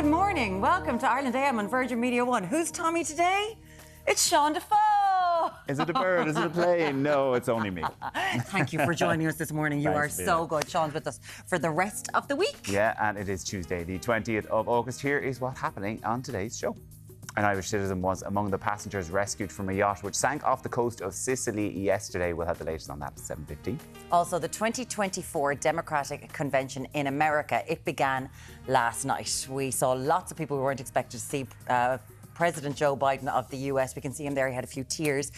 Good morning. Welcome to Ireland AM on Virgin Media 1. Who's Tommy today? It's Sean Defoe. Is it a bird? Is it a plane? No, it's only me. Thank you for joining us this morning. You are so good. Sean's with us for the rest of the week. Yeah, and it is Tuesday, the 20th of August. Here is what's happening on today's show. An Irish citizen was among the passengers rescued from a yacht which sank off the coast of Sicily yesterday. We'll have the latest on that at 7:15. Also, the 2024 Democratic Convention in America, it began last night. We saw lots of people we weren't expected to see. President Joe Biden of the US. We can see him there. He had a few tears.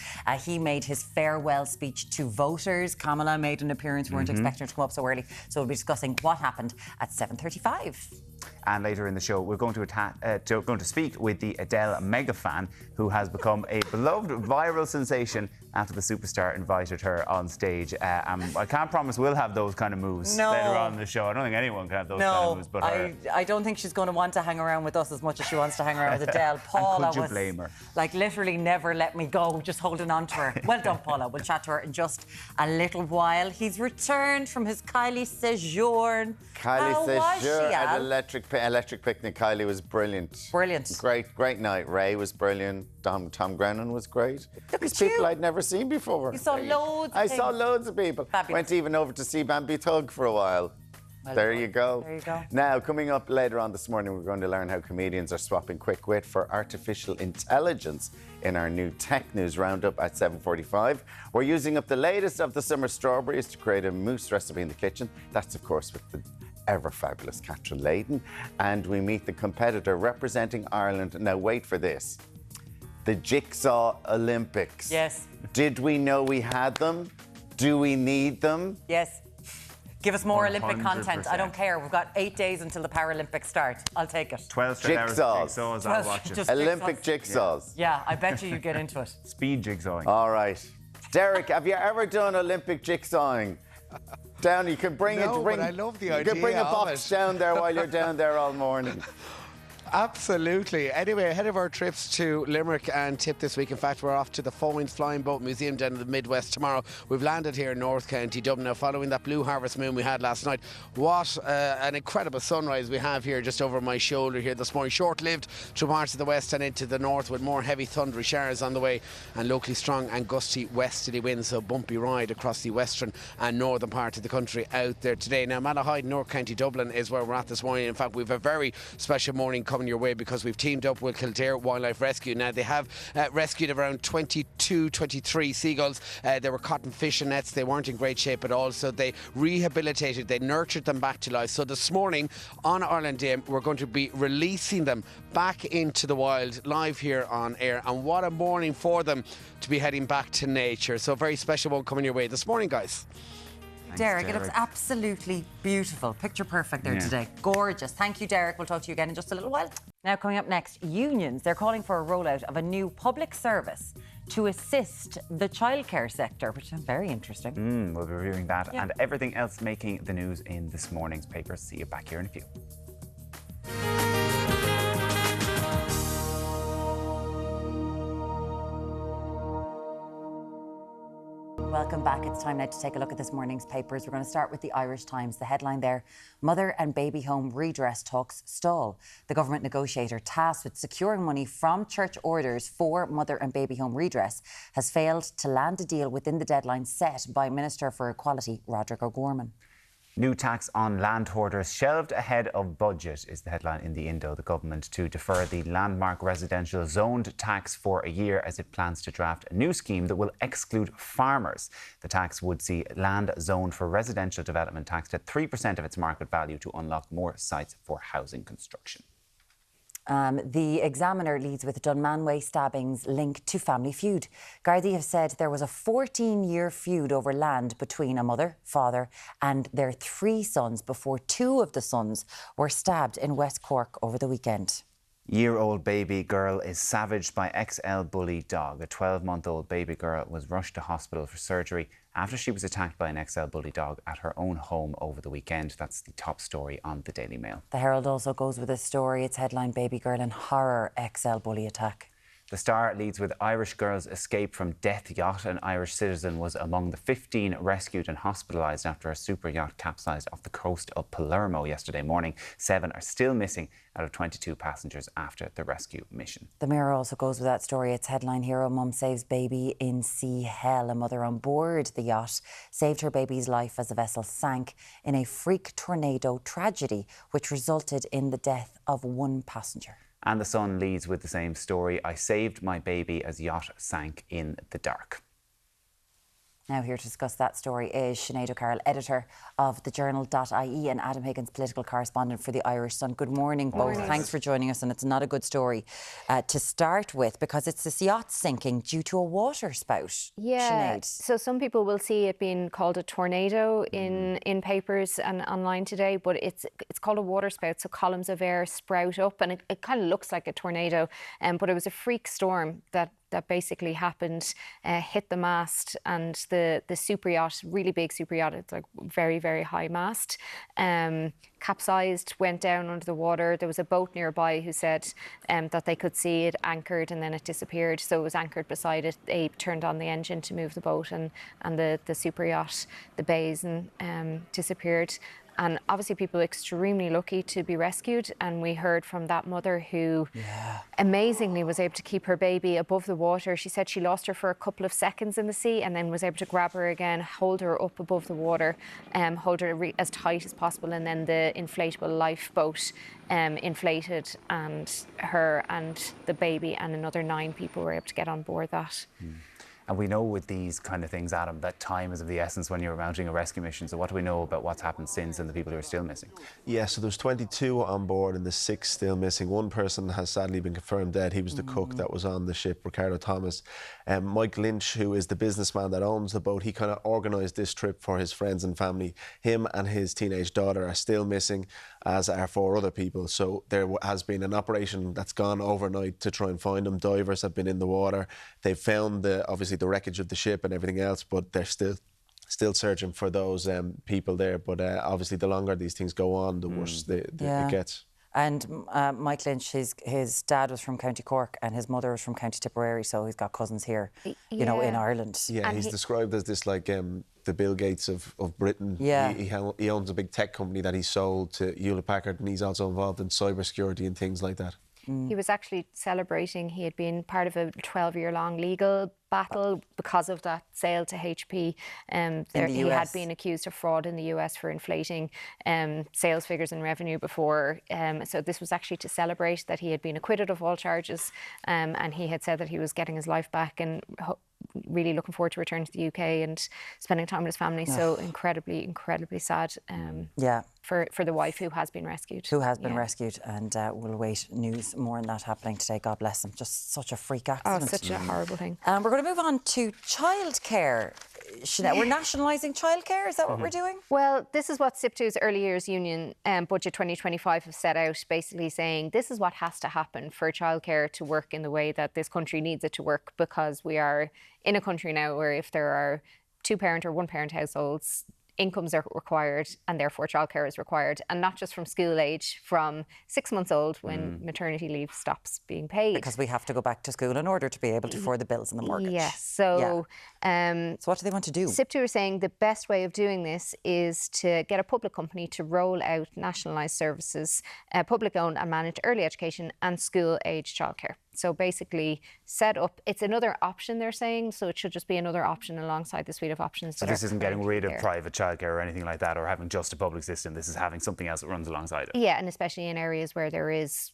He made his farewell speech to voters. Kamala made an appearance. We weren't expecting her to come up so early. So we'll be discussing what happened at 7:35. And later in the show, we're going to speak with the Adele mega fan who has become a beloved viral sensation after the superstar invited her on stage. I can't promise we'll have those kind of moves later on in the show. I don't think anyone can have those kind of moves. But I don't think she's going to want to hang around with us as much as she wants to hang around with Adele. Paula could you blame her? Like literally never let me go, just holding on to her. Well done, Paula. We'll chat to her in just a little while. He's returned from his Kylie Sojourn. Kylie Sojourn at Electric Picnic. Kylie was brilliant. Brilliant. Great night. Ray was brilliant. Tom Grennan was great. Look There's at people you. I'd never seen before. You saw loads of I things. saw loads of people. Fabulous. Went even over to see Bambi Tug for a while. Well there done. you go. There you go. Now, coming up later on this morning, we're going to learn how comedians are swapping quick wit for artificial intelligence in our new Tech News Roundup at 7:45. We're using up the latest of the summer strawberries to create a mousse recipe in the kitchen. That's, of course, with the ever-fabulous Catherine Layden. And we meet the competitor representing Ireland. Now, wait for this. The Jigsaw Olympics. Yes. Did we know we had them? Do we need them? Yes. Give us more Olympic 100%. content. I don't care. We've got 8 days until the Paralympics start. I'll take it. 12 straight hours of Jigsaws. jigsaws, I'll watch it. Just Olympic jigsaws. jigsaws. Yeah, I bet you get into it. Speed jigsawing. All right. Deric, have you ever done Olympic jigsawing? Down, you can bring No, it. Bring, but I love the you idea can bring a of box it. down there while you're down there all morning. Absolutely. Anyway, ahead of our trips to Limerick and Tip this week, in fact, we're off to the Foynes Flying Boat Museum down in the Midwest tomorrow. We've landed here in North County Dublin now, following that blue harvest moon we had last night. What an incredible sunrise we have here just over my shoulder here this morning. Short-lived through parts of the west and into the north, with more heavy thundery showers on the way and locally strong and gusty westerly winds, so bumpy ride across the western and northern part of the country out there today. Now, Malahide, North County Dublin is where we're at this morning. In fact, we've a very special morning coming your way because we've teamed up with Kildare Wildlife Rescue. Now, they have rescued around 23 seagulls. They were caught in fishing nets. They weren't in great shape at all, so they rehabilitated, they nurtured them back to life. So this morning on Ireland AM, we're going to be releasing them back into the wild, live here on air. And what a morning for them to be heading back to nature. So a very special one coming your way this morning, guys. Deric, it looks absolutely beautiful. Picture perfect there today. Gorgeous. Thank you, Deric. We'll talk to you again in just a little while. Now, coming up next, unions. They're calling for a rollout of a new public service to assist the childcare sector, which is very interesting. We'll be reviewing that and everything else making the news in this morning's papers. See you back here in a few. Welcome back. It's time now to take a look at this morning's papers. We're going to start with the Irish Times. The headline there, Mother and Baby Home redress talks stall. The government negotiator tasked with securing money from church orders for mother and baby home redress has failed to land a deal within the deadline set by Minister for Equality, Roderick O'Gorman. New tax on land hoarders shelved ahead of budget is the headline in the Indo. The government to defer the landmark residential zoned tax for a year as it plans to draft a new scheme that will exclude farmers. The tax would see land zoned for residential development taxed at 3% of its market value to unlock more sites for housing construction. The Examiner leads with Dunmanway stabbings linked to Family Feud. Gardaí have said there was a 14-year feud over land between a mother, father and their 3 sons before 2 of the sons were stabbed in West Cork over the weekend. Year-old baby girl is savaged by XL bully dog. A 12-month-old baby girl was rushed to hospital for surgery after she was attacked by an XL bully dog at her own home over the weekend. That's the top story on the Daily Mail. The Herald also goes with a story. Its headline, Baby Girl in Horror XL Bully Attack. The Star leads with Irish girls escape from death yacht. An Irish citizen was among the 15 rescued and hospitalised after a super yacht capsized off the coast of Palermo yesterday morning. 7 are still missing out of 22 passengers after the rescue mission. The Mirror also goes with that story. Its headline hero, mum saves baby in sea hell. A mother on board the yacht saved her baby's life as the vessel sank in a freak tornado tragedy, which resulted in the death of 1 passenger. And The Sun leads with the same story. I saved my baby as yacht sank in the dark. Now here to discuss that story is Sinead O'Carroll, editor of the journal.ie and Adam Higgins, political correspondent for the Irish Sun. Good morning, both. Thanks for joining us. And it's not a good story to start with because it's this yacht sinking due to a water spout. Yeah, Sinead. so some people will see it being called a tornado in papers and online today, but it's called a water spout. So columns of air sprout up and it kind of looks like a tornado. But it was a freak storm that basically happened, hit the mast, and the super yacht, really big super yacht, it's like very, very high mast, capsized, went down under the water. There was a boat nearby who said that they could see it anchored and then it disappeared. So it was anchored beside it. They turned on the engine to move the boat and the super yacht, the bays, and disappeared. And obviously people extremely lucky to be rescued. And we heard from that mother who amazingly was able to keep her baby above the water. She said she lost her for a couple of seconds in the sea and then was able to grab her again, hold her up above the water, hold her as tight as possible. And then the inflatable lifeboat inflated, and her and the baby and another 9 people were able to get on board that. And we know with these kind of things, Adam, that time is of the essence when you're mounting a rescue mission. So what do we know about what's happened since and the people who are still missing? Yeah, so there's 22 on board and there's 6 still missing. 1 person has sadly been confirmed dead. He was the cook that was on the ship, Ricardo Thomas. Mike Lynch, who is the businessman that owns the boat, he kind of organised this trip for his friends and family. Him and his teenage daughter are still missing, as are 4 other people. So there has been an operation that's gone overnight to try and find them. Divers have been in the water. They've found obviously the wreckage of the ship and everything else, but they're still searching for those people there. But obviously the longer these things go on, the worse it gets. And Mike Lynch, his dad was from County Cork and his mother was from County Tipperary, so he's got cousins here, you know, in Ireland. Yeah, he's described as this like the Bill Gates of Britain. Yeah. He owns a big tech company that he sold to Hewlett Packard, and he's also involved in cybersecurity and things like that. He was actually celebrating. He had been part of a 12-year-long legal battle because of that sale to HP. He had been accused of fraud in the US for inflating sales figures and revenue before. So this was actually to celebrate that he had been acquitted of all charges, and he had said that he was getting his life back and really looking forward to returning to the UK and spending time with his family. So incredibly, incredibly sad. For the wife who has been rescued. Who has been rescued, and we'll await news more on that happening today. God bless them. Just such a freak accident. Oh, such a horrible thing. We're going to move on to childcare. We're nationalising childcare. Is that what we're doing? Well, this is what SIPTU's Early Years Union Budget 2025 have set out, basically saying this is what has to happen for childcare to work in the way that this country needs it to work, because we are in a country now where if there are 2-parent or 1-parent households, incomes are required and therefore childcare is required, and not just from school age, from 6 months old when maternity leave stops being paid. Because we have to go back to school in order to be able to afford the bills and the mortgage. Yes. So what do they want to do? SIPTU are saying the best way of doing this is to get a public company to roll out nationalised services, public owned and managed early education and school age childcare. So basically set up, it's another option they're saying, so it should just be another option alongside the suite of options. So this isn't getting rid of private childcare or anything like that, or having just a public system. This is having something else that runs alongside it. Yeah, and especially in areas where there is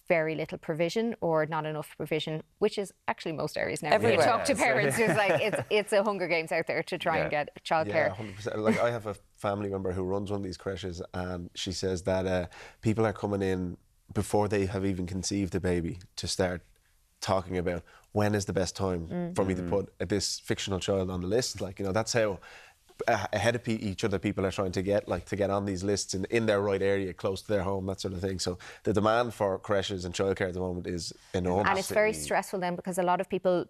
very little provision or not enough provision, which is actually most areas now. Everywhere. You talk to parents, it's like it's a Hunger Games out there to try and get childcare. Yeah, 100%. Like I have a family member who runs one of these creches, and she says that people are coming in before they have even conceived a baby to start talking about when is the best time for me to put this fictional child on the list. Like, you know, that's how ahead of each other people are trying to get on these lists in their right area, close to their home, that sort of thing. So the demand for creches and childcare at the moment is enormous. And it's very stressful then, because a lot of people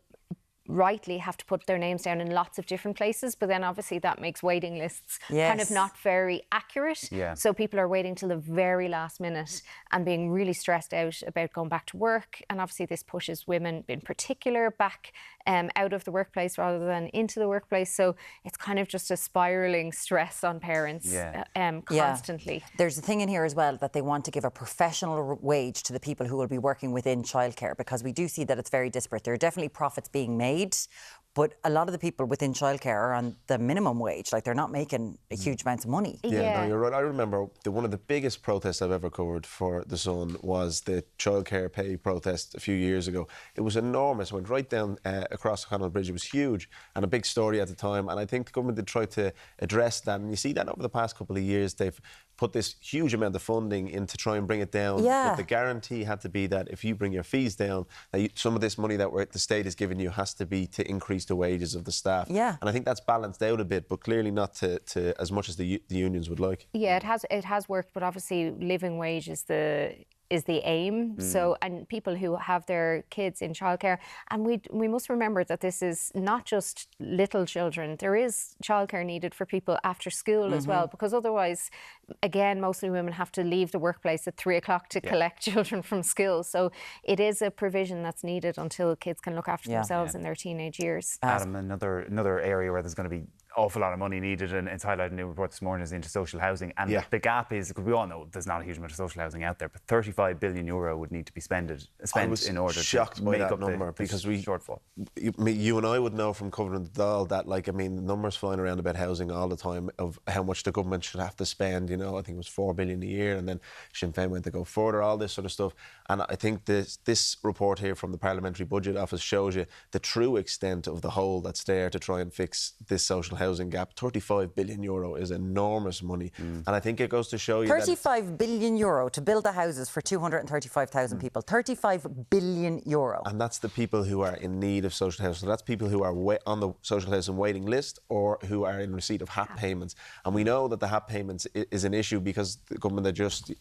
rightly have to put their names down in lots of different places, but then obviously that makes waiting lists kind of not very accurate. So people are waiting till the very last minute and being really stressed out about going back to work. And obviously this pushes women in particular back out of the workplace rather than into the workplace. So it's kind of just a spiralling stress on parents constantly. There's a thing in here as well that they want to give a professional wage to the people who will be working within childcare, because we do see that it's very disparate. There are definitely profits being made, but a lot of the people within childcare are on the minimum wage. Like, they're not making a huge amounts of money. Yeah, no, you're right. I remember one of the biggest protests I've ever covered for The Sun was the childcare pay protest a few years ago. It was enormous. It went right down across Connaught Bridge. It was huge and a big story at the time. And I think the government did try to address that. And you see that over the past couple of years, they've put this huge amount of funding in to try and bring it down. But the guarantee had to be that if you bring your fees down, that some of this money that the state is giving you has to be to increase the wages of the staff. And I think that's balanced out a bit, but clearly not to as much as the unions would like. Yeah, it has worked, but obviously living wage is the aim. So, and people who have their kids in childcare, and we must remember that this is not just little children. There is childcare needed for people after school as well, because otherwise, again, mostly women have to leave the workplace at 3 o'clock to collect children from school. So it is a provision that's needed until kids can look after themselves in their teenage years. Adam, another area where there's going to be awful lot of money needed, and it's highlighted in a new report this morning, is into social housing. And the gap is, because we all know there's not a huge amount of social housing out there, but €35 billion would need to be spent in order shocked to by make that up number, the because shortfall. You and I would know from covering the Dáil that, like, I mean, the numbers flying around about housing all the time of how much the government should have to spend. You know, I think it was $4 billion a year, and then Sinn Féin went to go further, all this sort of stuff. And I think this report here from the Parliamentary Budget Office shows you the true extent of the hole that's there to try and fix this social housing gap. €35 billion is enormous money. And I think it goes to show you €35 billion to build the houses for 235,000 people. €35 billion. And that's the people who are in need of social housing. So that's people who are on the social housing waiting list or who are in receipt of HAP payments. And we know that the HAP payments is an issue because the government are just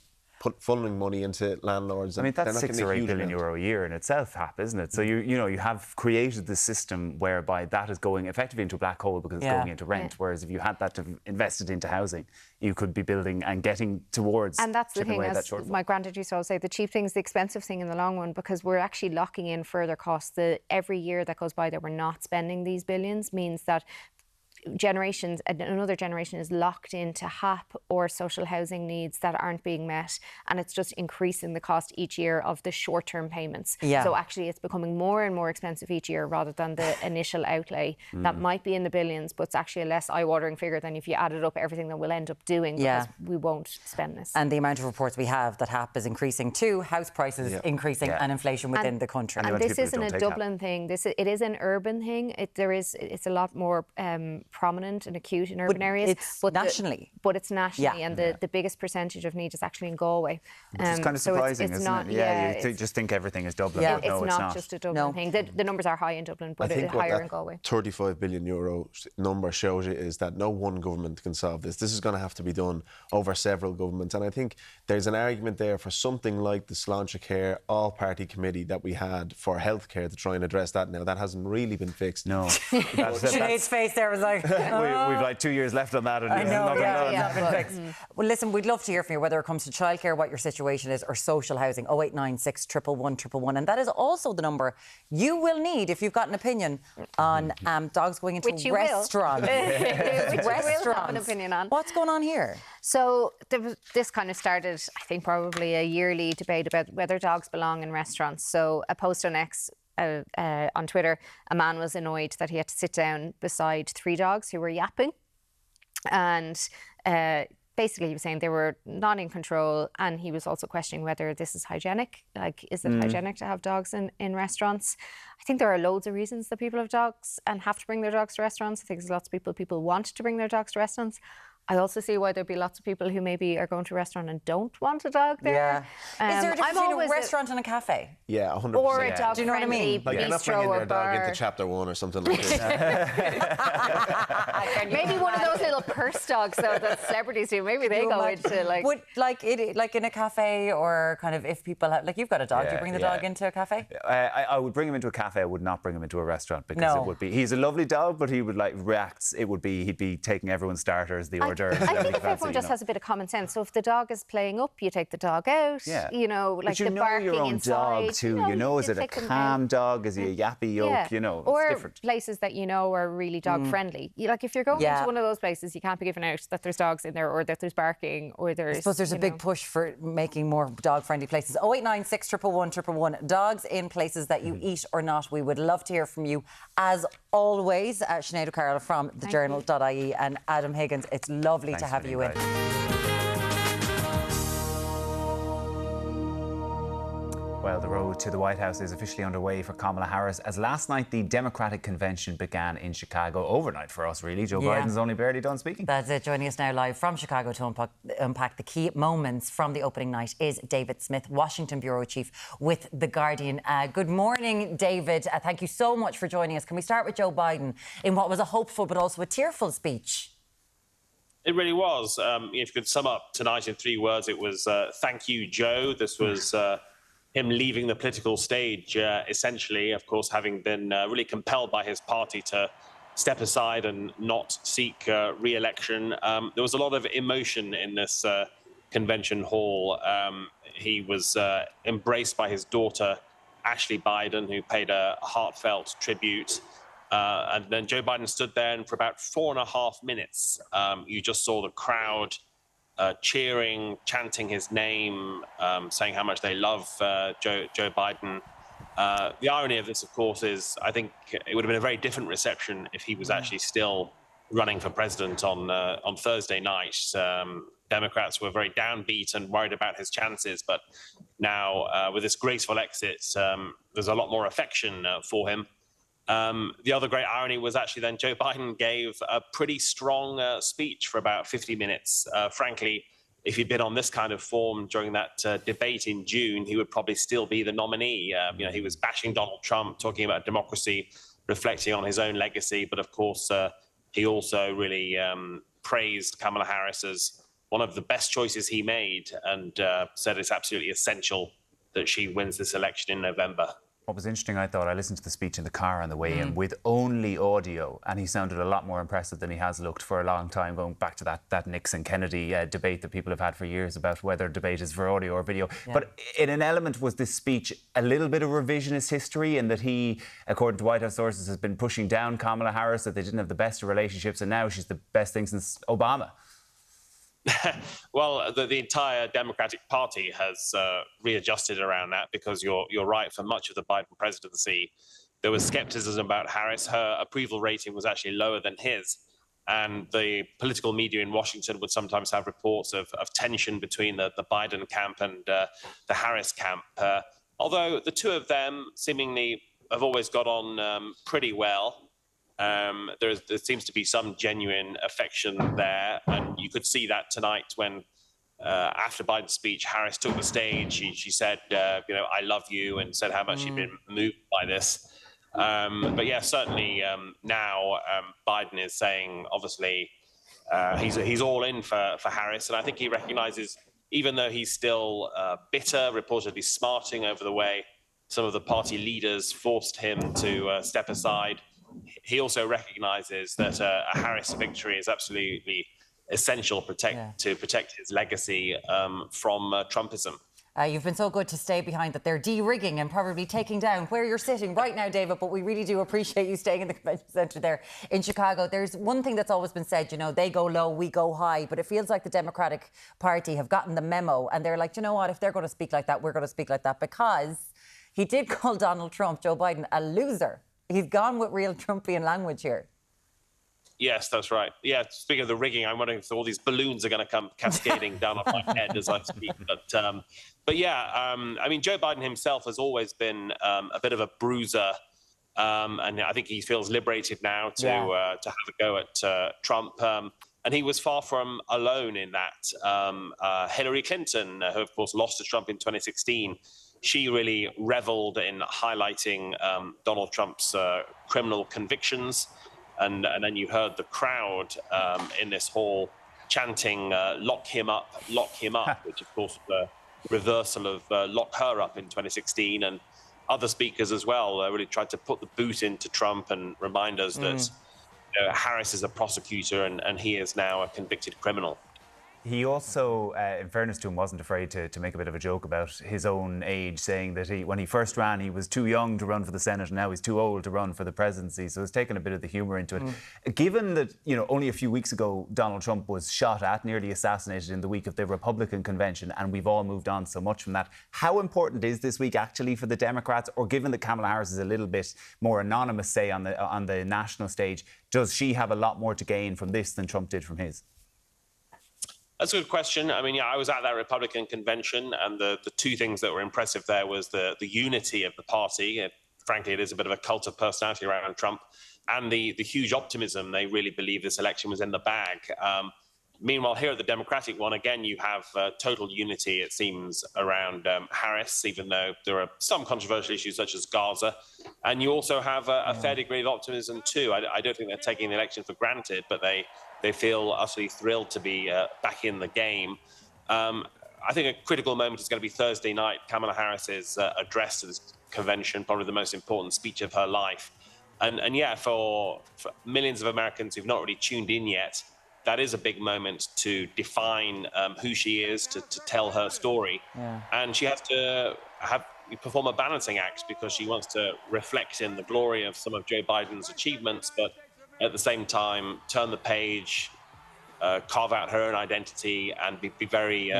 funneling money into landlords. I mean, that's €6 or €8 billion a year in itself, HAP, isn't it? So you have created this system whereby that is going effectively into a black hole because it's going into rent. Whereas if you had that invested into housing, you could be building and getting towards. And that's the thing, as my granddad used to always say, the cheap thing is the expensive thing in the long run, because we're actually locking in further costs. Every year that goes by that we're not spending these billions means that another generation is locked into HAP or social housing needs that aren't being met, and it's just increasing the cost each year of the short-term payments. So actually it's becoming more and more expensive each year rather than the initial outlay that might be in the billions, but it's actually a less eye-watering figure than if you added up everything that we'll end up doing, because we won't spend this. And the amount of reports we have that HAP is increasing too, house prices increasing and inflation within the country. And this isn't a Dublin thing. It is an urban thing. It's a lot more prominent and acute in urban areas. It's nationally. But it's nationally, and the biggest percentage of need is actually in Galway. It's kind of surprising, isn't it? You just think everything is Dublin, but no, it's not just a Dublin thing. The numbers are high in Dublin, but it's higher in Galway. €35 billion number shows you is that no one government can solve this. This is going to have to be done over several governments. And I think there's an argument there for something like the Sláinte Care all-party committee that we had for healthcare to try and address that. Now, that hasn't really been fixed. No. Sinead's face there was like... We've like 2 years left on that, and it's not been fixed. Well, listen, we'd love to hear from you, whether it comes to childcare, what your situation is, or social housing. 0896 111 111. And that is also the number you will need if you've got an opinion on dogs going into restaurants. Which you will have an opinion on. What's going on here? So this kind of started, I think, probably a yearly debate about whether dogs belong in restaurants. So a post on X on Twitter, a man was annoyed that he had to sit down beside 3 dogs who were yapping, and basically he was saying they were not in control, and he was also questioning whether this is hygienic. Like, is it hygienic to have dogs in restaurants? I think there are loads of reasons that people have dogs and have to bring their dogs to restaurants. I think there's lots of people want to bring their dogs to restaurants. I also see why there'd be lots of people who maybe are going to a restaurant and don't want a dog there. Yeah. Is there a difference between a restaurant and a cafe? Yeah, 100%. Or a dog Do you know what I mean? Like, you're not bistro bringing or their dog bar. into chapter 1 or something like this. Maybe one of those little purse dogs, though, that celebrities do. Maybe they go into like... Would, like in a cafe, or kind of if people have... Like, you've got a dog. Do you bring the dog into a cafe? I would bring him into a cafe. I would not bring him into a restaurant, because it would be... He's a lovely dog, but he would react. It would be... He'd be taking everyone's starters, the hors d'oeuvres. I think if everyone just has a bit of common sense. So if the dog is playing up, you take the dog out. You know, like the barking your own inside. dog too. You know, is it a calm dog? Is he a yappy yoke? You know, or it's different. Places that you know are really dog friendly. Like if you're going into one of those places, you can't be giving out that there's dogs in there, or that there's barking, or there's... I suppose there's a big push for making more dog-friendly places. 089 611 111. Dogs in places that you eat or not. We would love to hear from you. As always, Sinead O'Carroll from thejournal.ie and Adam Higgins, it's lovely to have you in. Well, the road to the White House is officially underway for Kamala Harris, as last night the Democratic convention began in Chicago. Overnight for us, really. Joe Biden's only barely done speaking. That's it. Joining us now live from Chicago to unpack the key moments from the opening night is David Smith, Washington Bureau Chief with The Guardian. Good morning, David. Thank you so much for joining us. Can we start with Joe Biden in what was a hopeful but also a tearful speech? It really was. If you could sum up tonight in 3 words, it was thank you, Joe. This was... him leaving the political stage, essentially, of course, having been really compelled by his party to step aside and not seek re-election. There was a lot of emotion in this convention hall. He was embraced by his daughter, Ashley Biden, who paid a heartfelt tribute. And then Joe Biden stood there, and for about 4.5 minutes, you just saw the crowd cheering, chanting his name, saying how much they love Joe Biden. The irony of this, of course, is I think it would have been a very different reception if he was actually still running for president on Thursday night. Democrats were very downbeat and worried about his chances, but now with this graceful exit, there's a lot more affection for him. The other great irony was actually then Joe Biden gave a pretty strong speech for about 50 minutes. Frankly, if he'd been on this kind of form during that debate in June, he would probably still be the nominee. He was bashing Donald Trump, talking about democracy, reflecting on his own legacy. But of course, he also really praised Kamala Harris as one of the best choices he made, and said it's absolutely essential that she wins this election in November. What was interesting, I thought, I listened to the speech in the car on the way in with only audio, and he sounded a lot more impressive than he has looked for a long time, going back to that Nixon-Kennedy debate that people have had for years about whether debate is for audio or video. Yeah. But in an element, was this speech a little bit of revisionist history, in that he, according to White House sources, has been pushing down Kamala Harris, that they didn't have the best of relationships, and now she's the best thing since Obama? Well, the entire Democratic Party has readjusted around that, because you're right. For much of the Biden presidency, there was skepticism about Harris. Her approval rating was actually lower than his. And the political media in Washington would sometimes have reports of tension between the Biden camp and the Harris camp. Although the two of them seemingly have always got on pretty well. There seems to be some genuine affection there, and you could see that tonight when, after Biden's speech, Harris took the stage. She said, I love you, and said how much she'd been moved by this. But yeah, certainly now Biden is saying, obviously, he's all in for Harris, and I think he recognises, even though he's still bitter, reportedly smarting over the way some of the party leaders forced him to step aside, he also recognises that a Harris victory is absolutely essential to protect his legacy from Trumpism. You've been so good to stay behind that they're de-rigging and probably taking down where you're sitting right now, David, but we really do appreciate you staying in the convention centre there in Chicago. There's one thing that's always been said, they go low, we go high, but it feels like the Democratic Party have gotten the memo, and they're like, you know what, if they're going to speak like that, we're going to speak like that, because he did call Donald Trump, Joe Biden, a loser. He's gone with real Trumpian language here. Yes, that's right. Yeah, speaking of the rigging, I'm wondering if all these balloons are going to come cascading down on my head as I speak. But yeah, I mean, Joe Biden himself has always been a bit of a bruiser, and I think he feels liberated now to have a go at Trump. And he was far from alone in that. Hillary Clinton, who of course lost to Trump in 2016, she really reveled in highlighting Donald Trump's criminal convictions. And then you heard the crowd in this hall chanting, lock him up, which of course was a reversal of lock her up in 2016. And other speakers as well really tried to put the boot into Trump and remind us that Harris is a prosecutor and he is now a convicted criminal. He also, in fairness to him, wasn't afraid to make a bit of a joke about his own age, saying that when he first ran, he was too young to run for the Senate, and now he's too old to run for the presidency. So he's taken a bit of the humour into it. Given that, only a few weeks ago, Donald Trump was shot at, nearly assassinated in the week of the Republican convention, and we've all moved on so much from that, how important is this week actually for the Democrats? Or given that Kamala Harris is a little bit more anonymous, say, on the national stage, does she have a lot more to gain from this than Trump did from his? That's a good question. I mean, I was at that Republican convention, and the two things that were impressive there was the unity of the party. Frankly, it is a bit of a cult of personality around Trump, and the huge optimism. They really believe this election was in the bag. Meanwhile, here at the Democratic one, again, you have total unity, it seems, around Harris, even though there are some controversial issues such as Gaza. And you also have a fair degree of optimism, too. I don't think they're taking the election for granted, but they feel utterly thrilled to be back in the game. I think a critical moment is going to be Thursday night, Kamala Harris's address to this convention, probably the most important speech of her life. And yeah, for millions of Americans who've not really tuned in yet, that is a big moment to define who she is, to tell her story. Yeah. And she has to perform a balancing act because she wants to reflect in the glory of some of Joe Biden's achievements, but at the same time, turn the page, carve out her own identity, and be very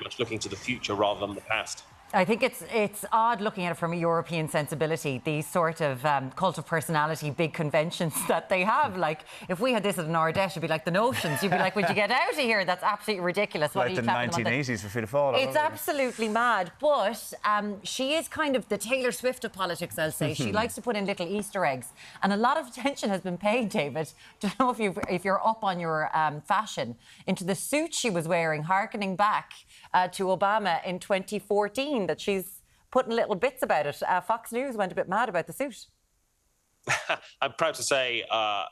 much looking to the future rather than the past. I think it's odd looking at it from a European sensibility, these sort of cult of personality, big conventions that they have. Like, if we had this at an Ardèche, it'd be like the Notions. You'd be like, would you get out of here? That's absolutely ridiculous. Like the 1980s for Fianna Fáil. It's absolutely mad. But she is kind of the Taylor Swift of politics, I'll say. She likes to put in little Easter eggs. And a lot of attention has been paid, David. Don't know if you're up on your fashion, into the suit she was wearing, harkening back to Obama in 2014, that she's putting little bits about it. Fox News went a bit mad about the suit. I'm proud to say I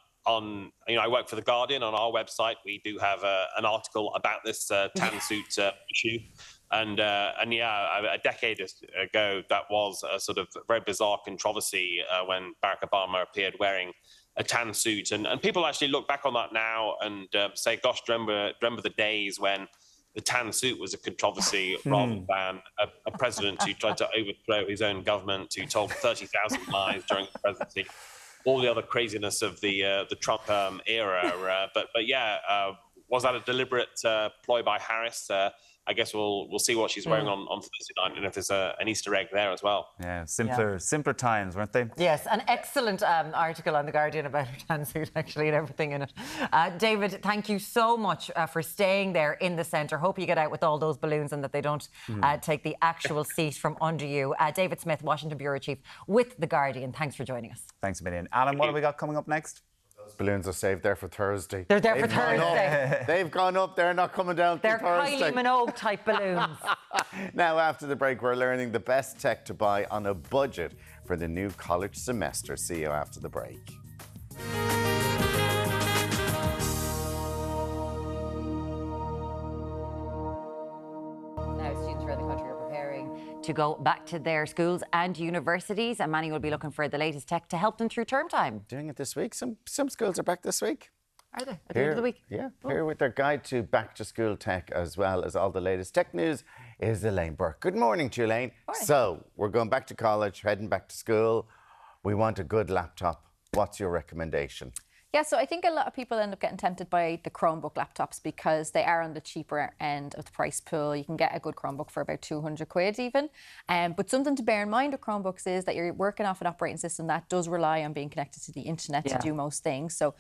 work for The Guardian. On our website, we do have an article about this tan suit issue. And a decade ago, that was a sort of very bizarre controversy when Barack Obama appeared wearing a tan suit. And people actually look back on that now and say, gosh, remember the days when the tan suit was a controversy rather than a president who tried to overthrow his own government, who told 30,000 lies during the presidency, all the other craziness of the Trump era. But was that a deliberate ploy by Harris? I guess we'll see what she's wearing on Thursday night, and if there's an Easter egg there as well. Yeah, simpler times, weren't they? Yes, an excellent article on The Guardian about her tan suit, actually, and everything in it. David, thank you so much for staying there in the centre. Hope you get out with all those balloons and that they don't take the actual seat from under you. David Smith, Washington Bureau Chief with The Guardian. Thanks for joining us. Thanks a million. Alan, what have we got coming up next? Balloons are saved there for Thursday. They're there for Thursday. They've gone up. They're not coming down to Thursday. They're Kylie Minogue type balloons. Now, after the break, we're learning the best tech to buy on a budget for the new college semester. See you after the break. Now, students around the country are preparing to go back to their schools and universities, and many will be looking for the latest tech to help them through term time. Doing it this week. Some schools are back this week. Are they? At the end of the week? Yeah. Here with their guide to back-to-school tech, as well as all the latest tech news, is Elaine Burke. Good morning to you, Elaine. Morning. So, we're going back to college, heading back to school. We want a good laptop. What's your recommendation? Yeah, so I think a lot of people end up getting tempted by the Chromebook laptops because they are on the cheaper end of the price pool. You can get a good Chromebook for about 200 quid even. But something to bear in mind with Chromebooks is that you're working off an operating system that does rely on being connected to the internet to do most things. So,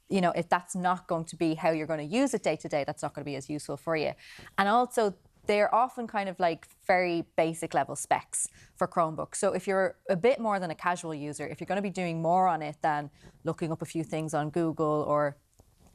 you know, if that's not going to be how you're going to use it day to day, that's not going to be as useful for you. And also, they're often kind of like very basic level specs for Chromebooks. So if you're a bit more than a casual user, if you're going to be doing more on it than looking up a few things on Google or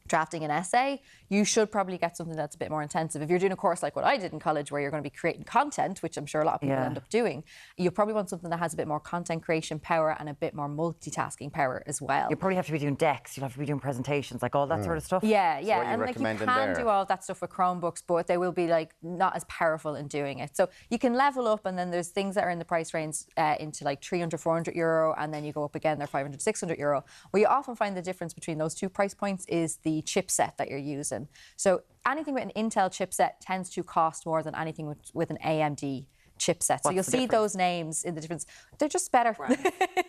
drafting an essay, you should probably get something that's a bit more intensive. If you're doing a course like what I did in college, where you're going to be creating content, which I'm sure a lot of people end up doing, you probably want something that has a bit more content creation power and a bit more multitasking power as well. You probably have to be doing decks, you'll have to be doing presentations, like all that sort of stuff. Yeah, what and you like you recommending can there? do all that stuff with Chromebooks, but they will be like not as powerful in doing it. So you can level up, and then there's things that are in the price range into like 300, 400 euro, and then you go up again, they're 500, 600 euro. Where you often find the difference between those two price points is the chipset that you're using. So anything with an Intel chipset tends to cost more than anything with an AMD chipset. So you'll see those names in the difference. They're just better. The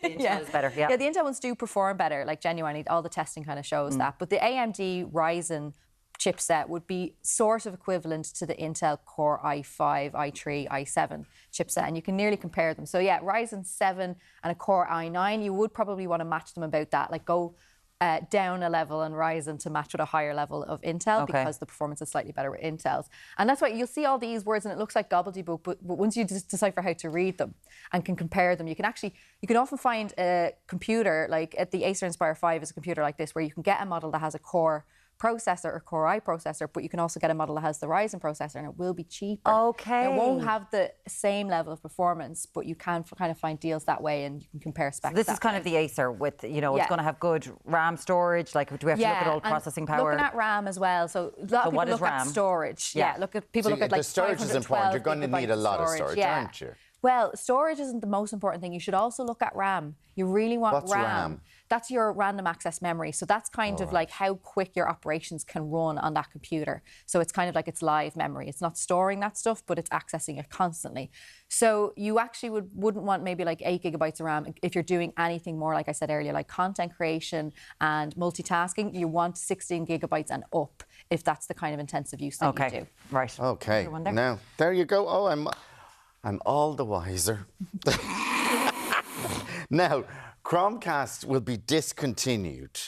Intel is better, Yeah, the Intel ones do perform better, like genuinely, all the testing kind of shows that. But the AMD Ryzen chipset would be sort of equivalent to the Intel Core i5, i3, i7 chipset, and you can nearly compare them. So yeah, Ryzen 7 and a Core i9, you would probably want to match them about that, like go down a level on Ryzen to match with a higher level of Intel, because the performance is slightly better with Intel's. And that's why you'll see all these words and it looks like gobbledygook, but once you decipher how to read them and can compare them, you can often find a computer, like at the Acer Inspire 5 is a computer like this, where you can get a model that has a Core processor or Core i processor, but you can also get a model that has the Ryzen processor, and it will be cheaper. Okay. It won't have the same level of performance, but you can kind of find deals that way, and you can compare specs. This is kind of the Acer with, it's going to have good RAM storage. Like, do we have to look at all processing power? Looking at RAM as well. So a lot of people look at storage. Yeah, look at like the storage is important. You're going to need a lot of storage, yeah. aren't you? Well, storage isn't the most important thing. You should also look at RAM. You really want What's RAM? That's your random access memory. So that's kind of like how quick your operations can run on that computer. So it's kind of like it's live memory. It's not storing that stuff, but it's accessing it constantly. So you actually wouldn't want maybe like 8 gigabytes of RAM if you're doing anything more, like I said earlier, like content creation and multitasking. You want 16 gigabytes and up if that's the kind of intensive use that you do. Right. Okay. Now, there you go. Oh, I'm all the wiser. Now, Chromecast will be discontinued.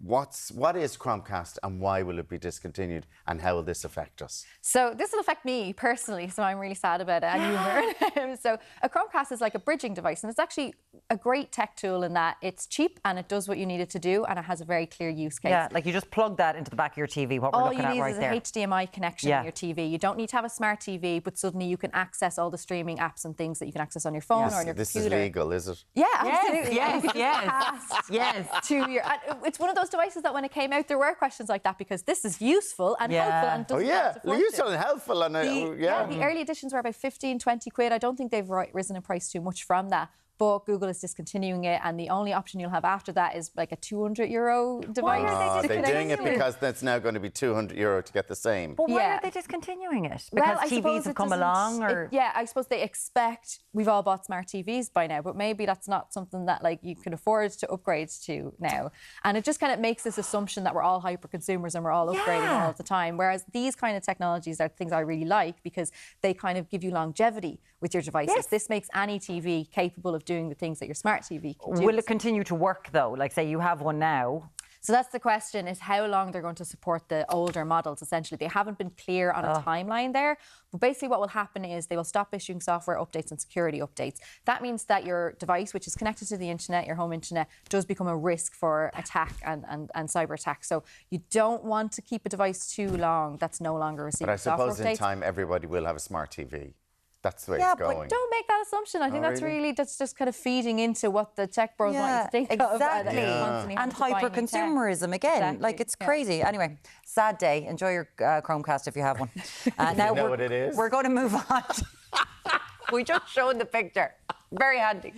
What is Chromecast and why will it be discontinued, and how will this affect us? So this will affect me personally, so I'm really sad about it. And you, Byrne. So a Chromecast is like a bridging device, and it's actually a great tech tool in that it's cheap and it does what you need it to do, and it has a very clear use case. Yeah, like you just plug that into the back of your TV, what we're looking at right there. All you need is a HDMI connection on your TV. You don't need to have a smart TV, but suddenly you can access all the streaming apps and things that you can access on your phone or on your computer. This is legal, is it? Yeah, absolutely. Yes. It's one of those devices that when it came out, there were questions like that, because this is useful and helpful and doesn't cost a fortune. Useful and helpful. And the early editions were about 15, 20 quid. I don't think they've risen in price too much from that. But Google is discontinuing it, and the only option you'll have after that is like a 200 euro device. They're doing it because that's now going to be 200 euro to get the same. But why are they discontinuing it? Because TVs have come along, or I suppose they expect we've all bought smart TVs by now, but maybe that's not something that like you can afford to upgrade to now. And it just kind of makes this assumption that we're all hyper consumers and we're all upgrading all the time. Whereas these kind of technologies are things I really like, because they kind of give you longevity with your devices. Yes. This makes any TV capable of doing the things that your smart TV can do. Will it continue to work though? Like, say you have one now. So that's the question, is how long they're going to support the older models, essentially. They haven't been clear on a timeline there, but basically what will happen is they will stop issuing software updates and security updates. That means that your device, which is connected to the internet, your home internet, does become a risk for attack and cyber attack. So you don't want to keep a device too long that's no longer receiving software updates. But I suppose in time everybody will have a smart TV. That's the way it's going. But don't make that assumption. I think that's just kind of feeding into what the tech bros want you to think of. Exactly. And hyper-consumerism again. Exactly. Like, it's crazy. Anyway, sad day. Enjoy your Chromecast if you have one. Now you know what it is? We're going to move on. We just showed the picture. Very handy.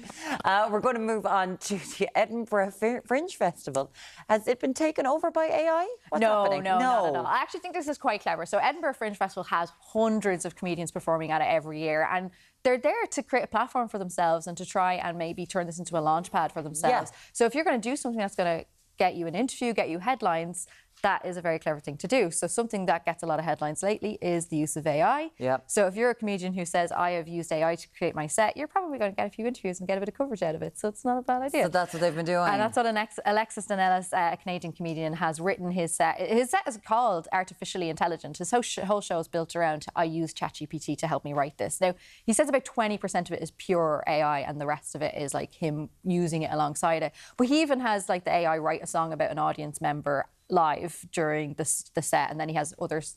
We're going to move on to the Edinburgh Fringe Festival. Has it been taken over by AI? What's happening? No, not at all. I actually think this is quite clever. So Edinburgh Fringe Festival has hundreds of comedians performing at it every year, and they're there to create a platform for themselves and to try and maybe turn this into a launch pad for themselves. Yeah. So if you're going to do something that's going to get you an interview, get you headlines, that is a very clever thing to do. So something that gets a lot of headlines lately is the use of AI. Yep. So if you're a comedian who says, I have used AI to create my set, you're probably going to get a few interviews and get a bit of coverage out of it. So it's not a bad idea. So that's what they've been doing. And that's what Alexis Danellis, a Canadian comedian, has written his set. His set is called Artificially Intelligent. His whole show is built around, I use ChatGPT to help me write this. Now, he says about 20% of it is pure AI and the rest of it is like him using it alongside it. But he even has like the AI write a song about an audience member live during the set, and then he has others.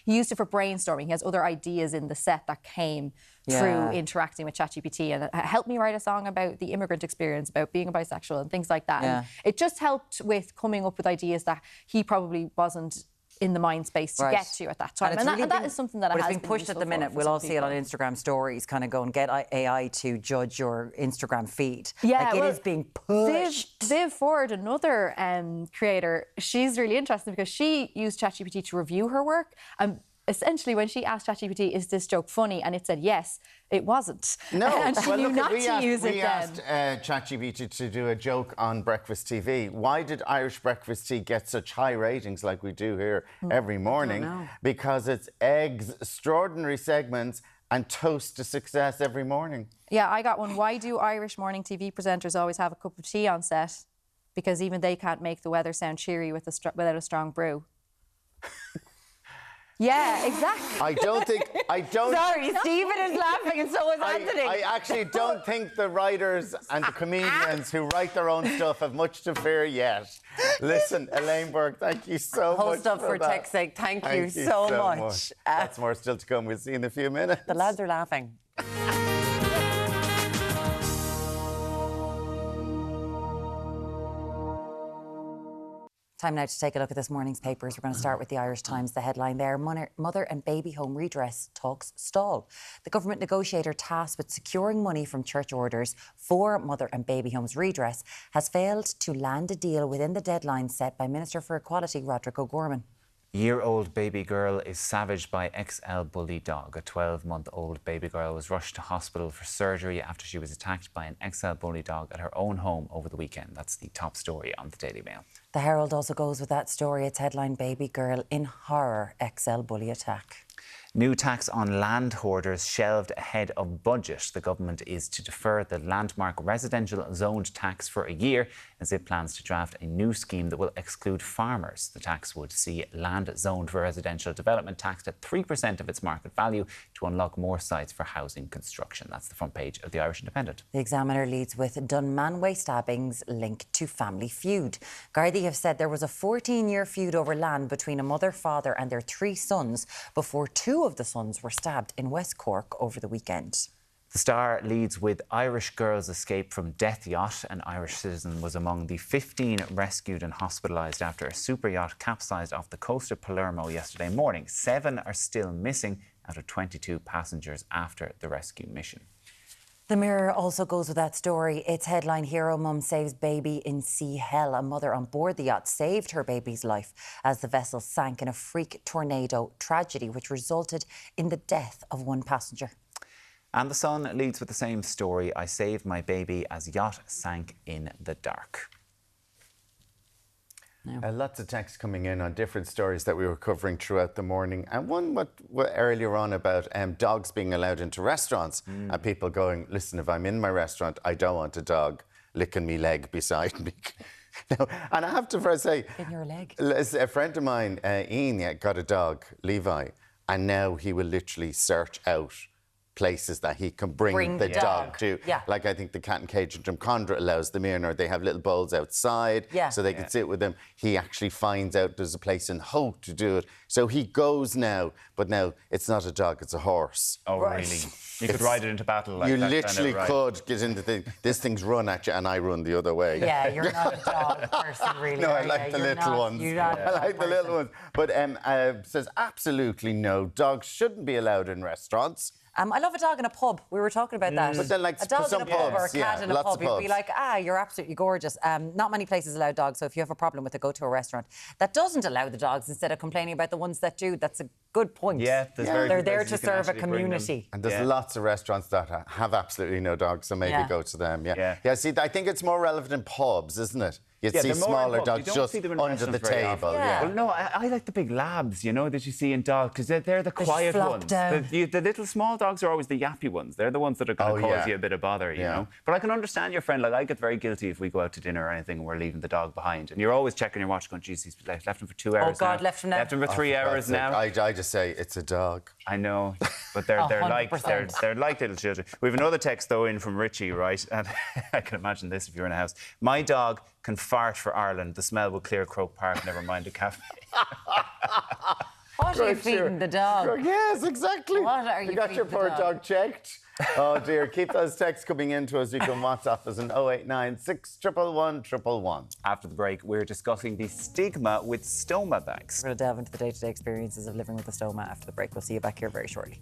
He used it for brainstorming. He has other ideas in the set that came through interacting with ChatGPT, and it helped me write a song about the immigrant experience, about being a bisexual and things like that. And it just helped with coming up with ideas that he probably wasn't in the mind space to get to at that time. And that is something that it's being pushed at the minute. We'll all see it on Instagram stories, kind of going, get AI to judge your Instagram feed. Yeah, it is being pushed. Viv Ford, another creator, she's really interesting because she used ChatGPT to review her work. Essentially, when she asked ChatGPT, is this joke funny? And it said, yes, it wasn't. No, and she knew not to use it then. We asked ChatGPT to do a joke on breakfast TV. Why did Irish breakfast tea get such high ratings like we do here every morning? Because it's eggs, extraordinary segments, and toast to success every morning. Yeah, I got one. Why do Irish morning TV presenters always have a cup of tea on set? Because even they can't make the weather sound cheery without a strong brew. Yeah, exactly. I don't. Sorry, Stephen is laughing and so is Anthony. I actually don't think the writers and the comedians who write their own stuff have much to fear yet. Listen, Elaine Burke, thank you so much. Host up for tech's sake, thank you so much. That's more still to come. We'll see you in a few minutes. The lads are laughing. Time now to take a look at this morning's papers. We're going to start with the Irish Times. The headline there, Mother and Baby Home Redress Talks Stall. The government negotiator tasked with securing money from church orders for mother and baby homes redress has failed to land a deal within the deadline set by Minister for Equality, Roderick O'Gorman. Year-old baby girl is savaged by XL bully dog. A 12-month-old baby girl was rushed to hospital for surgery after she was attacked by an XL bully dog at her own home over the weekend. That's the top story on the Daily Mail. The Herald also goes with that story. Its headline, Baby Girl in Horror, XL Bully Attack. New tax on land hoarders shelved ahead of budget. The government is to defer the landmark residential zoned tax for a year as it plans to draft a new scheme that will exclude farmers. The tax would see land zoned for residential development taxed at 3% of its market value to unlock more sites for housing construction. That's the front page of the Irish Independent. The Examiner leads with Dunmanway stabbings linked to family feud. Gardaí have said there was a 14-year feud over land between a mother, father and their 3 sons before 2 of the sons were stabbed in West Cork over the weekend. The Star leads with Irish girl's escape from death yacht. An Irish citizen was among the 15 rescued and hospitalised after a super yacht capsized off the coast of Palermo yesterday morning. 7 are still missing out of 22 passengers after the rescue mission. The Mirror also goes with that story. Its headline, Hero Mum Saves Baby in Sea Hell. A mother on board the yacht saved her baby's life as the vessel sank in a freak tornado tragedy which resulted in the death of 1 passenger. And The Sun leads with the same story. I saved my baby as yacht sank in the dark. Lots of texts coming in on different stories that we were covering throughout the morning. And one what earlier on about dogs being allowed into restaurants and people going, listen, if I'm in my restaurant, I don't want a dog licking me leg beside me. No, and I have to first say... In your leg? A friend of mine, Ian, got a dog, Levi, and now he will literally search out places that he can bring the dog to. Yeah. Like I think the Cat and Cage in Drumcondra allows them in, or they have little bowls outside so they can sit with them. He actually finds out there's a place in Hope to do it. So he goes now, but now it's not a dog, it's a horse. Oh, really? You could ride it into battle like you that. You literally could get into the... This thing's run at you and I run the other way. Yeah, you're not a dog person, really. No, I like the little ones. I like the little ones. But says absolutely no, dogs shouldn't be allowed in restaurants. I love a dog in a pub. We were talking about that. But then, like, a dog some in a pub pubs, or a cat in a pub, you'd be like, you're absolutely gorgeous. Not many places allow dogs, so if you have a problem with it, go to a restaurant that doesn't allow the dogs instead of complaining about the ones that do. That's a good point. Yeah, they're there to serve a community. And there's lots of restaurants that have absolutely no dogs, so maybe go to them. Yeah, see, I think it's more relevant in pubs, isn't it? You'd see smaller dogs just under the table. Yeah. Well, no, I like the big labs, you know, that you see in dogs, because they're the quiet ones. The little small dogs are always the yappy ones. They're the ones that are going to cause you a bit of bother, you know. But I can understand your friend. Like, I get very guilty if we go out to dinner or anything and we're leaving the dog behind. And you're always checking your watch going, geez, he's left him for 2 hours Oh, God, left him now. Left him for 3 hours now. I just say, it's a dog. I know. But they're like 100%. they're like little children. We have another text though in from Richie, right? And I can imagine this if you're in a house. My dog can fart for Ireland. The smell will clear Croke Park. Never mind the cafe. What are you feeding the dog? Yes, exactly. What are you got your feeding poor the dog checked? Oh dear, keep those texts coming in to us. You can WhatsApp us on 089 611 111. After the break, we're discussing the stigma with stoma bags. We're going to delve into the day-to-day experiences of living with a stoma after the break. We'll see you back here very shortly.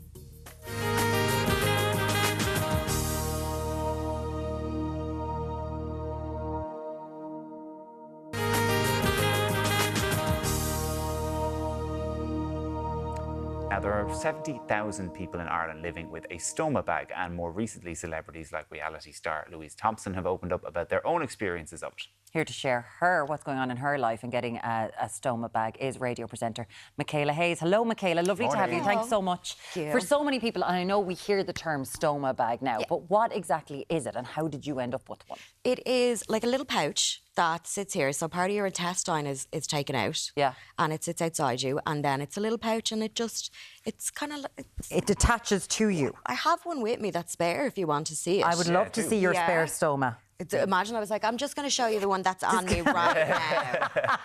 Now, there are 70,000 people in Ireland living with a stoma bag, and more recently, celebrities like reality star Louise Thompson have opened up about their own experiences of it. Here to share what's going on in her life and getting a stoma bag is radio presenter Michaela Hayes. Hello, Michaela. Lovely to have you. Thanks so much. For so many people, and I know we hear the term stoma bag now, but what exactly is it and how did you end up with one? It is like a little pouch that sits here. So part of your intestine is taken out. Yeah. And it sits outside you. And then it's a little pouch and it's kind of like... It detaches to you. I have one with me that's spare if you want to see it. I would love to see your spare stoma. Imagine I was like, I'm just going to show you the one that's on me right now.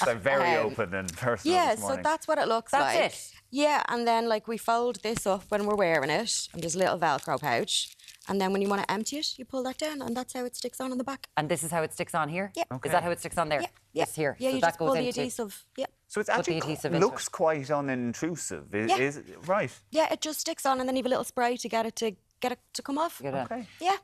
They're very open and personal. Yeah, this morning. so that's what it looks like. That's it. Yeah, and then like we fold this up when we're wearing it, and there's a little Velcro pouch. And then when you want to empty it, you pull that down, and that's how it sticks on the back. And this is how it sticks on here? Yeah. Is that how it sticks on there? Yeah. Yeah. It's here. Yeah, so you that just goes pull the into... adhesive. Yeah. So it's Put the actually adhesive into looks quite unintrusive. Is it right? Yeah, it just sticks on, and then you have a little spray to get it to come off. Okay. Yeah.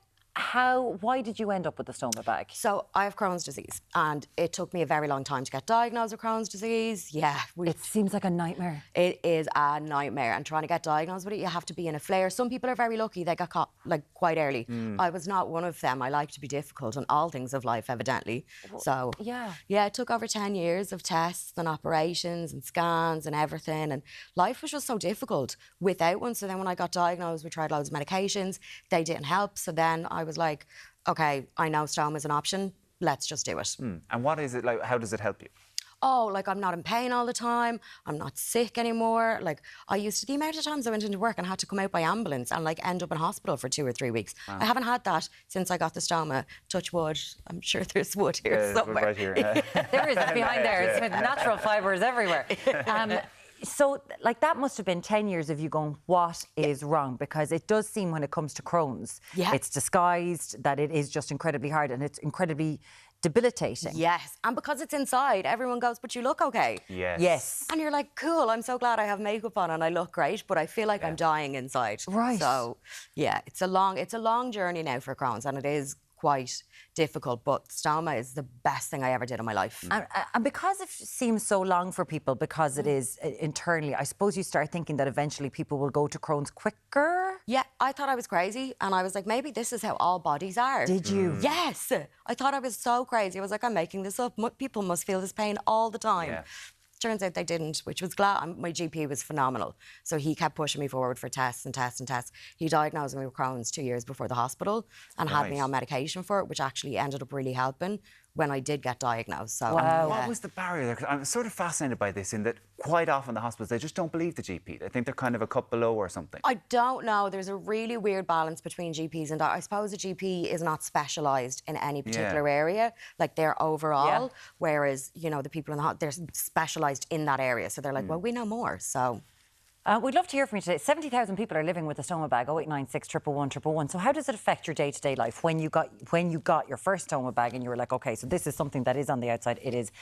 Why did you end up with the stoma bag? So I have Crohn's disease, and it took me a very long time to get diagnosed with Crohn's disease. Yeah, It seems like a nightmare. it is a nightmare. And trying to get diagnosed with it, you have to be in a flare. Some people are very lucky; they got caught like quite early. I was not one of them. I like to be difficult in all things of life, evidently. So yeah, it took over 10 years of tests and operations and scans and everything. And life was just so difficult without one. So then when I got diagnosed, we tried loads of medications. They didn't help. So then I was like, okay, I know stoma is an option. Let's just do it. And what is it like? How does it help you? Oh, like I'm not in pain all the time. I'm not sick anymore. Like the amount of times I went into work and had to come out by ambulance and like end up in hospital for 2 or 3 weeks. Wow. I haven't had that since I got the stoma. Touch wood. I'm sure there's wood here somewhere. Right here. there is. It's behind there. It's with natural fibres everywhere. So, like, that must have been 10 years of you going, what is wrong? Because it does seem when it comes to Crohn's, it's disguised, that it is just incredibly hard and it's incredibly debilitating. Yes, and because it's inside, everyone goes, but you look okay. Yes. And you're like, cool, I'm so glad I have makeup on and I look great, but I feel like I'm dying inside. Right. So, yeah, it's a long journey now for Crohn's, and it is quite difficult, but stoma is the best thing I ever did in my life. And because it seems so long for people, because it is internally, I suppose you start thinking that eventually people will go to Crohn's quicker? Yeah, I thought I was crazy, and I was like, maybe this is how all bodies are. Did you? Yes. I thought I was so crazy. I was like, I'm making this up. People must feel this pain all the time. Yeah. Turns out they didn't, which was glad. My GP was phenomenal. So he kept pushing me forward for tests and tests and tests. He diagnosed me with Crohn's 2 years before the hospital and had me on medication for it, which actually ended up really helping when I did get diagnosed. So, What was the barrier there? 'Cause I'm sort of fascinated by this in that quite often the hospitals, they just don't believe the GP. They think they're kind of a cut below or something. I don't know. There's a really weird balance between GPs and I suppose a GP is not specialised in any particular area. Like they're overall, whereas, you know, the people in the hospital, they're specialised in that area. So they're like, well, we know more. So... we'd love to hear from you today. 70,000 people are living with a stoma bag. 0896 111 111. So how does it affect your day-to-day life when you got your first stoma bag and you were like, okay, so this is something that is on the outside. It is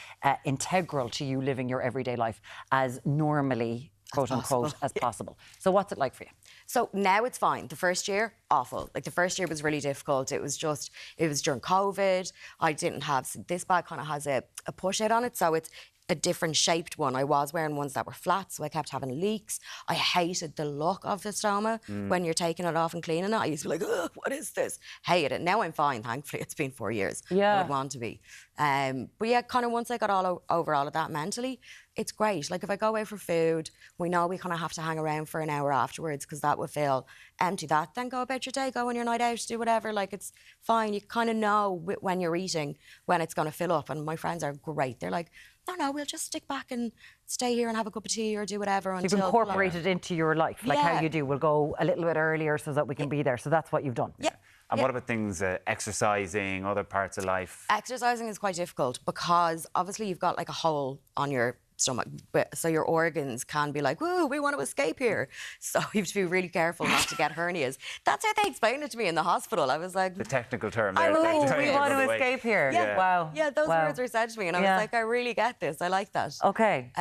integral to you living your everyday life as normally, quote unquote, as possible. So what's it like for you? So now it's fine. The first year, awful. Like the first year was really difficult. It was during COVID. I didn't have, this bag kind of has a push out on it. So it's a different shaped one. I was wearing ones that were flat, so I kept having leaks. I hated the look of the stoma when you're taking it off and cleaning it. I used to be like, ugh, what is this? Hated it. Now I'm fine, thankfully. It's been 4 years. Yeah. I would want to be. But yeah, kind of once I got over all of that mentally, it's great. Like if I go out for food, we know we kind of have to hang around for an hour afterwards because that would feel empty. Then go about your day, go on your night out, do whatever. Like it's fine. You kind of know when you're eating when it's going to fill up. And my friends are great. They're like, no, we'll just stick back and stay here and have a cup of tea or do whatever until... You've incorporated into your life, like how Yeah. you do. We'll go a little bit earlier so that we can be there. So that's what you've done. Yeah. And what about things, exercising, other parts of life? Exercising is quite difficult because obviously you've got like a hole on your stomach, so your organs can be like, woo, we want to escape here. So you have to be really careful not to get hernias. That's how they explained it to me in the hospital. I was like... The technical term I there. relate they're to trying We it. want run to away. escape here. Yeah. Wow. Yeah, those Wow. words were said to me, and I Yeah. was like, I really get this. I like that. Okay.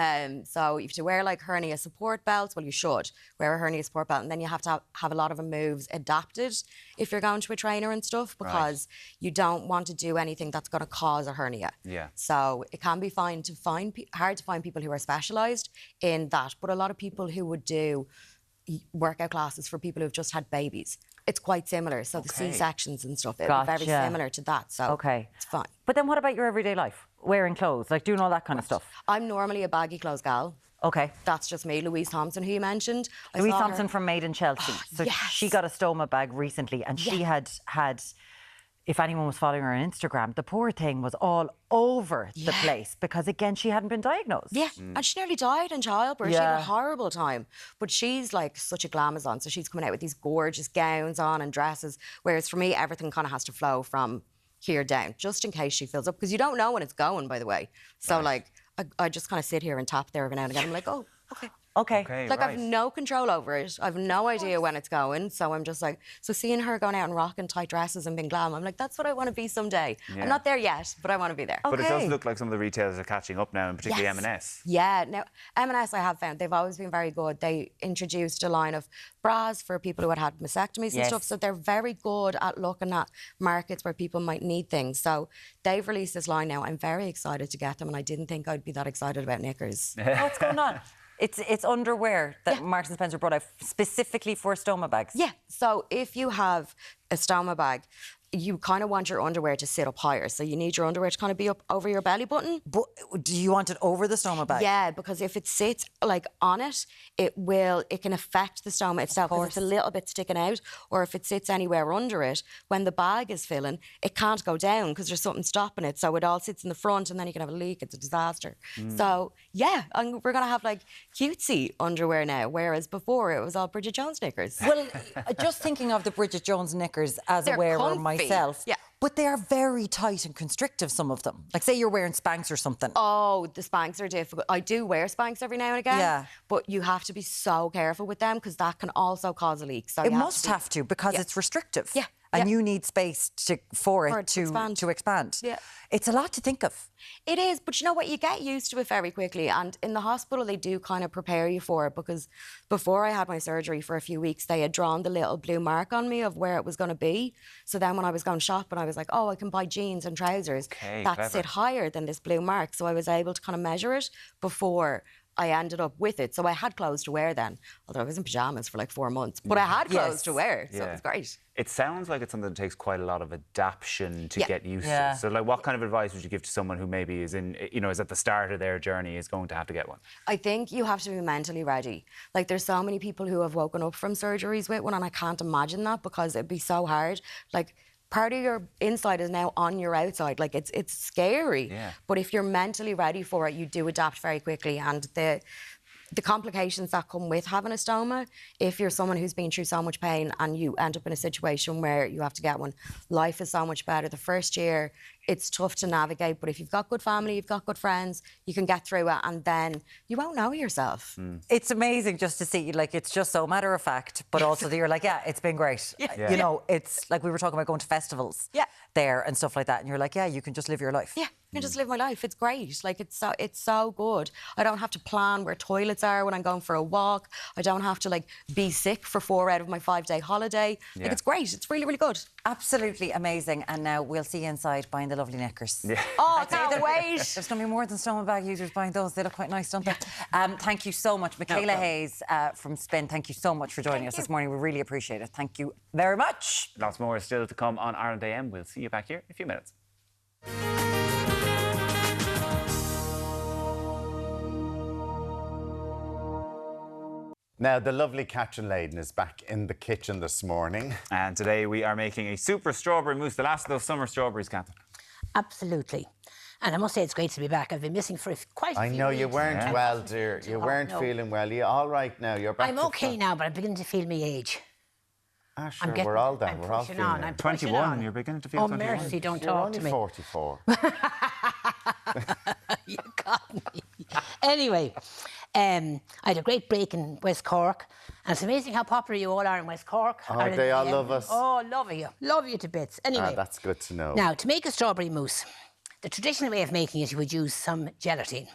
So you have to wear like hernia support belts. Well, you should wear a hernia support belt, and then you have to have a lot of the moves adapted if you're going to a trainer and stuff, because you don't want to do anything that's going to cause a hernia. Yeah. So it can be hard to find people who are specialised in that. But a lot of people who would do workout classes for people who've just had babies, it's quite similar. So the C-sections and stuff, it'll be very Gotcha. similar to that. So it's fine. But then what about your everyday life? Wearing clothes, like doing all that kind of stuff? I'm normally a baggy clothes gal. Okay. That's just me. Louise Thompson, who you mentioned. Louise Thompson from Made in Chelsea. So yes. she got a stoma bag recently, and she had, if anyone was following her on Instagram, the poor thing was all over the place because, again, she hadn't been diagnosed. Yeah, and she nearly died in childbirth. She had Yeah. a horrible time. But she's like such a glamazon, so she's coming out with these gorgeous gowns on and dresses, whereas for me, everything kind of has to flow from here down, just in case she fills up, because you don't know when it's going, by the way. So, like, I just kind of sit here and tap there every now and again. I'm like, oh, okay. Okay. Like, I've no control over it. I've no idea when it's going. So I'm just like, so seeing her going out and rocking tight dresses and being glam, I'm like, that's what I want to be someday. Yeah. I'm not there yet, but I want to be there. But it does Okay. look like some of the retailers are catching up now, and particularly Yes. M&S. Yeah, now M&S I have found they've always been very good. They introduced a line of bras for people who had mastectomies and Yes. stuff, so they're very good at looking at markets where people might need things. So they've released this line now. I'm very excited to get them, and I didn't think I'd be that excited about knickers. What's going on? It's underwear that Marks and Spencer brought out specifically for stoma bags. Yeah, so if you have a stoma bag, you kind of want your underwear to sit up higher. So you need your underwear to kind of be up over your belly button. But do you want it over the stoma bag? Yeah, because if it sits like on it, it can affect the stoma itself because it's a little bit sticking out. Or if it sits anywhere under it, when the bag is filling, it can't go down because there's something stopping it. So it all sits in the front, and then you can have a leak. It's a disaster. So yeah, we're gonna have like cutesy underwear now, whereas before it was all Bridget Jones knickers. Well, just thinking of the Bridget Jones knickers as a They're wearer comfy. myself. Yeah. But they are very tight and constrictive, some of them. Like, say you're wearing Spanx or something. Oh, the Spanx are difficult. I do wear Spanx every now and again. Yeah. But you have to be so careful with them because that can also cause a leak. So It you must have have to because Yeah. it's restrictive. Yeah, And yeah. you need space for it to expand. to expand. Yeah. It's a lot to think of. It is, but you know what? You get used to it very quickly. And in the hospital, they do kind of prepare you for it because before I had my surgery for a few weeks, they had drawn the little blue mark on me of where it was going to be. So then when I was going shopping, I was like, oh, I can buy jeans and trousers that clever. sit higher than this blue mark. So I was able to kind of measure it before I ended up with it. So I had clothes to wear then, although I was in pyjamas for like 4 months. But I had clothes to wear, so it was great. It sounds like it's something that takes quite a lot of adaptation to get used Yeah. to. So, like, what kind of advice would you give to someone who maybe is is at the start of their journey, is going to have to get one? I think you have to be mentally ready. Like, there's so many people who have woken up from surgeries with one, and I can't imagine that because it'd be so hard. Like, part of your inside is now on your outside. Like, it's scary. Yeah. But if you're mentally ready for it, you do adapt very quickly. And the complications that come with having a stoma, if you're someone who's been through so much pain and you end up in a situation where you have to get one, life is so much better. The first year, it's tough to navigate, but if you've got good family, you've got good friends, you can get through it, and then you won't know yourself. It's amazing just to see, like, it's just so matter of fact, but also that you're like, yeah, it's been great. You know, it's like we were talking about going to festivals there and stuff like that, and you're like, yeah, you can just live your life. Yeah, I can just live my life. It's great. Like, it's so good. I don't have to plan where toilets are when I'm going for a walk. I don't have to, like, be sick for 4 out of my 5-day holiday. Like, it's great. It's really, really good. Absolutely amazing. And now we'll see you inside buying the lovely knickers. Yeah. Oh, I can't wait. There's going to be more than stoma bag users buying those. They look quite nice, don't they? Thank you so much. Michaela Hayes from Spin, thank you so much for joining us this morning. We really appreciate it. Thank you very much. Lots more still to come on Ireland AM. We'll see you back here in a few minutes. Now, the lovely Catherine Layden is back in the kitchen this morning. And today we are making a super strawberry mousse, the last of those summer strawberries, Catherine. Absolutely. And I must say it's great to be back. I've been missing for quite a few I know you weeks. weren't well, dear. You weren't feeling well. You're all right now. You're back. I'm okay now, but I'm beginning to feel my age. Ah, sure. We're all down. We're all feeling it. I'm 21. You're beginning to feel 21. Oh, mercy, don't You're talk only to me. 44. You got me. Anyway, I had a great break in West Cork, and it's amazing how popular you all are in West Cork. Oh, they all love us. Oh, love you to bits. Anyway, That's good to know. now to make a strawberry mousse, the traditional way of making it, you would use some gelatine,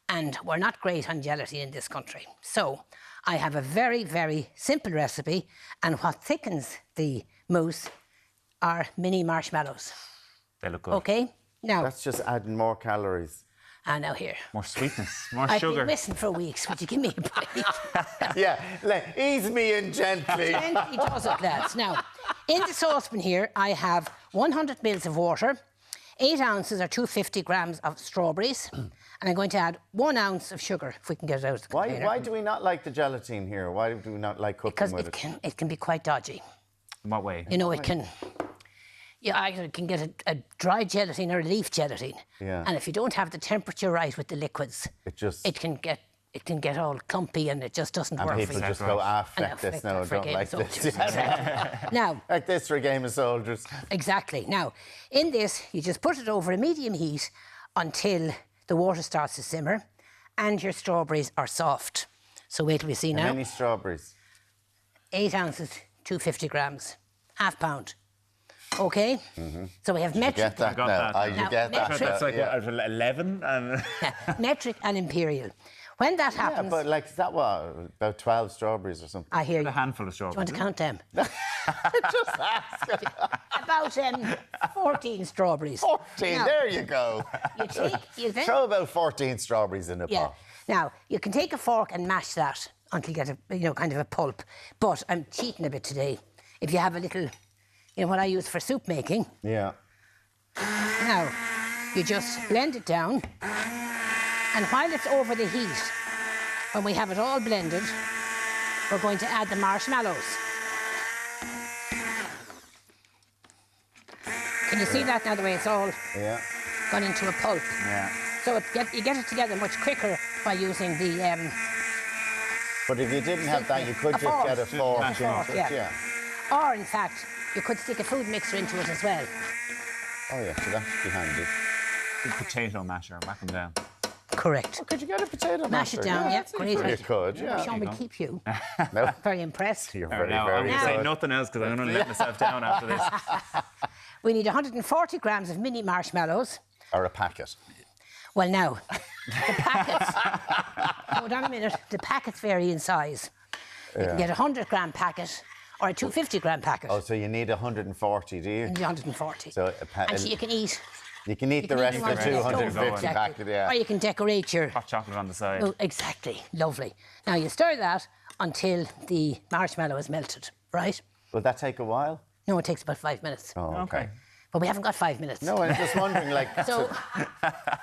and we're not great on gelatine in this country. So I have a very, very simple recipe, and what thickens the mousse are mini marshmallows. They look good. Okay, now That's just adding more calories. now here. More sweetness, more I've sugar. been missing for weeks. Would you give me a break? Yeah, ease me in gently. Gently does it, lads. Now, in the saucepan here, I have 100 mils of water, 8 ounces or 250 grams of strawberries, and I'm going to add 1 ounce of sugar, if we can get it out of the container. Why do we not like the gelatine here? Why do we not like cooking Because with it? it can be quite dodgy. In what way? You know, it can... You either can get a dry gelatine or a leaf gelatine. Yeah. And if you don't have the temperature right with the liquids, it can get all clumpy and it just doesn't And work people for you. just go, fuck this, no, I for a don't game like of this. soldiers. Now, Like this for a game of soldiers. exactly. Now, in this, you just put it over a medium heat until the water starts to simmer and your strawberries are soft. So wait till we see How now. many strawberries? 8 ounces, 250 grams, half pound. Okay? So we have metric. Get that got now. that. You Now, get that. metric- That's like yeah. 11. And metric and imperial. When that Yeah, happens, but like, is that what? About 12 strawberries or something? I hear you. a handful of Do you want strawberries. to count them? Just ask. About 14 strawberries. 14, Now, there you go. you then, Throw about 14 strawberries in a yeah. pot. Now, you can take a fork and mash that until you get kind of a pulp. But I'm cheating a bit today. If you have a little, what I use for soup making, Yeah. now, you just blend it down. And while it's over the heat, when we have it all blended, we're going to add the marshmallows. Can you see that now, the way it's all Yeah. gone into a pulp? Yeah. So you get it together much quicker by using the... But if you didn't have that, you could A just fork. get a fork. mash it. into it, Yeah. Or, in fact, you could stick a food mixer into it as well. Oh, yeah, so that should be handy. Big potato masher, whack them down. Correct. Could you get a potato Mash masher? it down, yeah. Great. You could, yeah. Sean will keep you. No. Very impressed. You're Right, very, now, I very won't say good. nothing else because I'm going to let myself down after this. We need 140 grams of mini marshmallows. Or a packet. Well, now, the packets... Hold on a minute. The packets vary in size. You can get a 100-gram packet or a 250-gram packet. Oh, so you need 140, do you? You need 140. So and you can eat... You can eat the rest of the one on stove. 250 Exactly. packet, yeah. Or you can decorate your... Hot chocolate on the side. Oh, exactly. Lovely. Now, you stir that until the marshmallow is melted, right? Will that take a while? No, it takes about 5 minutes. Oh, okay. But we haven't got 5 minutes. No, I'm just wondering, like... So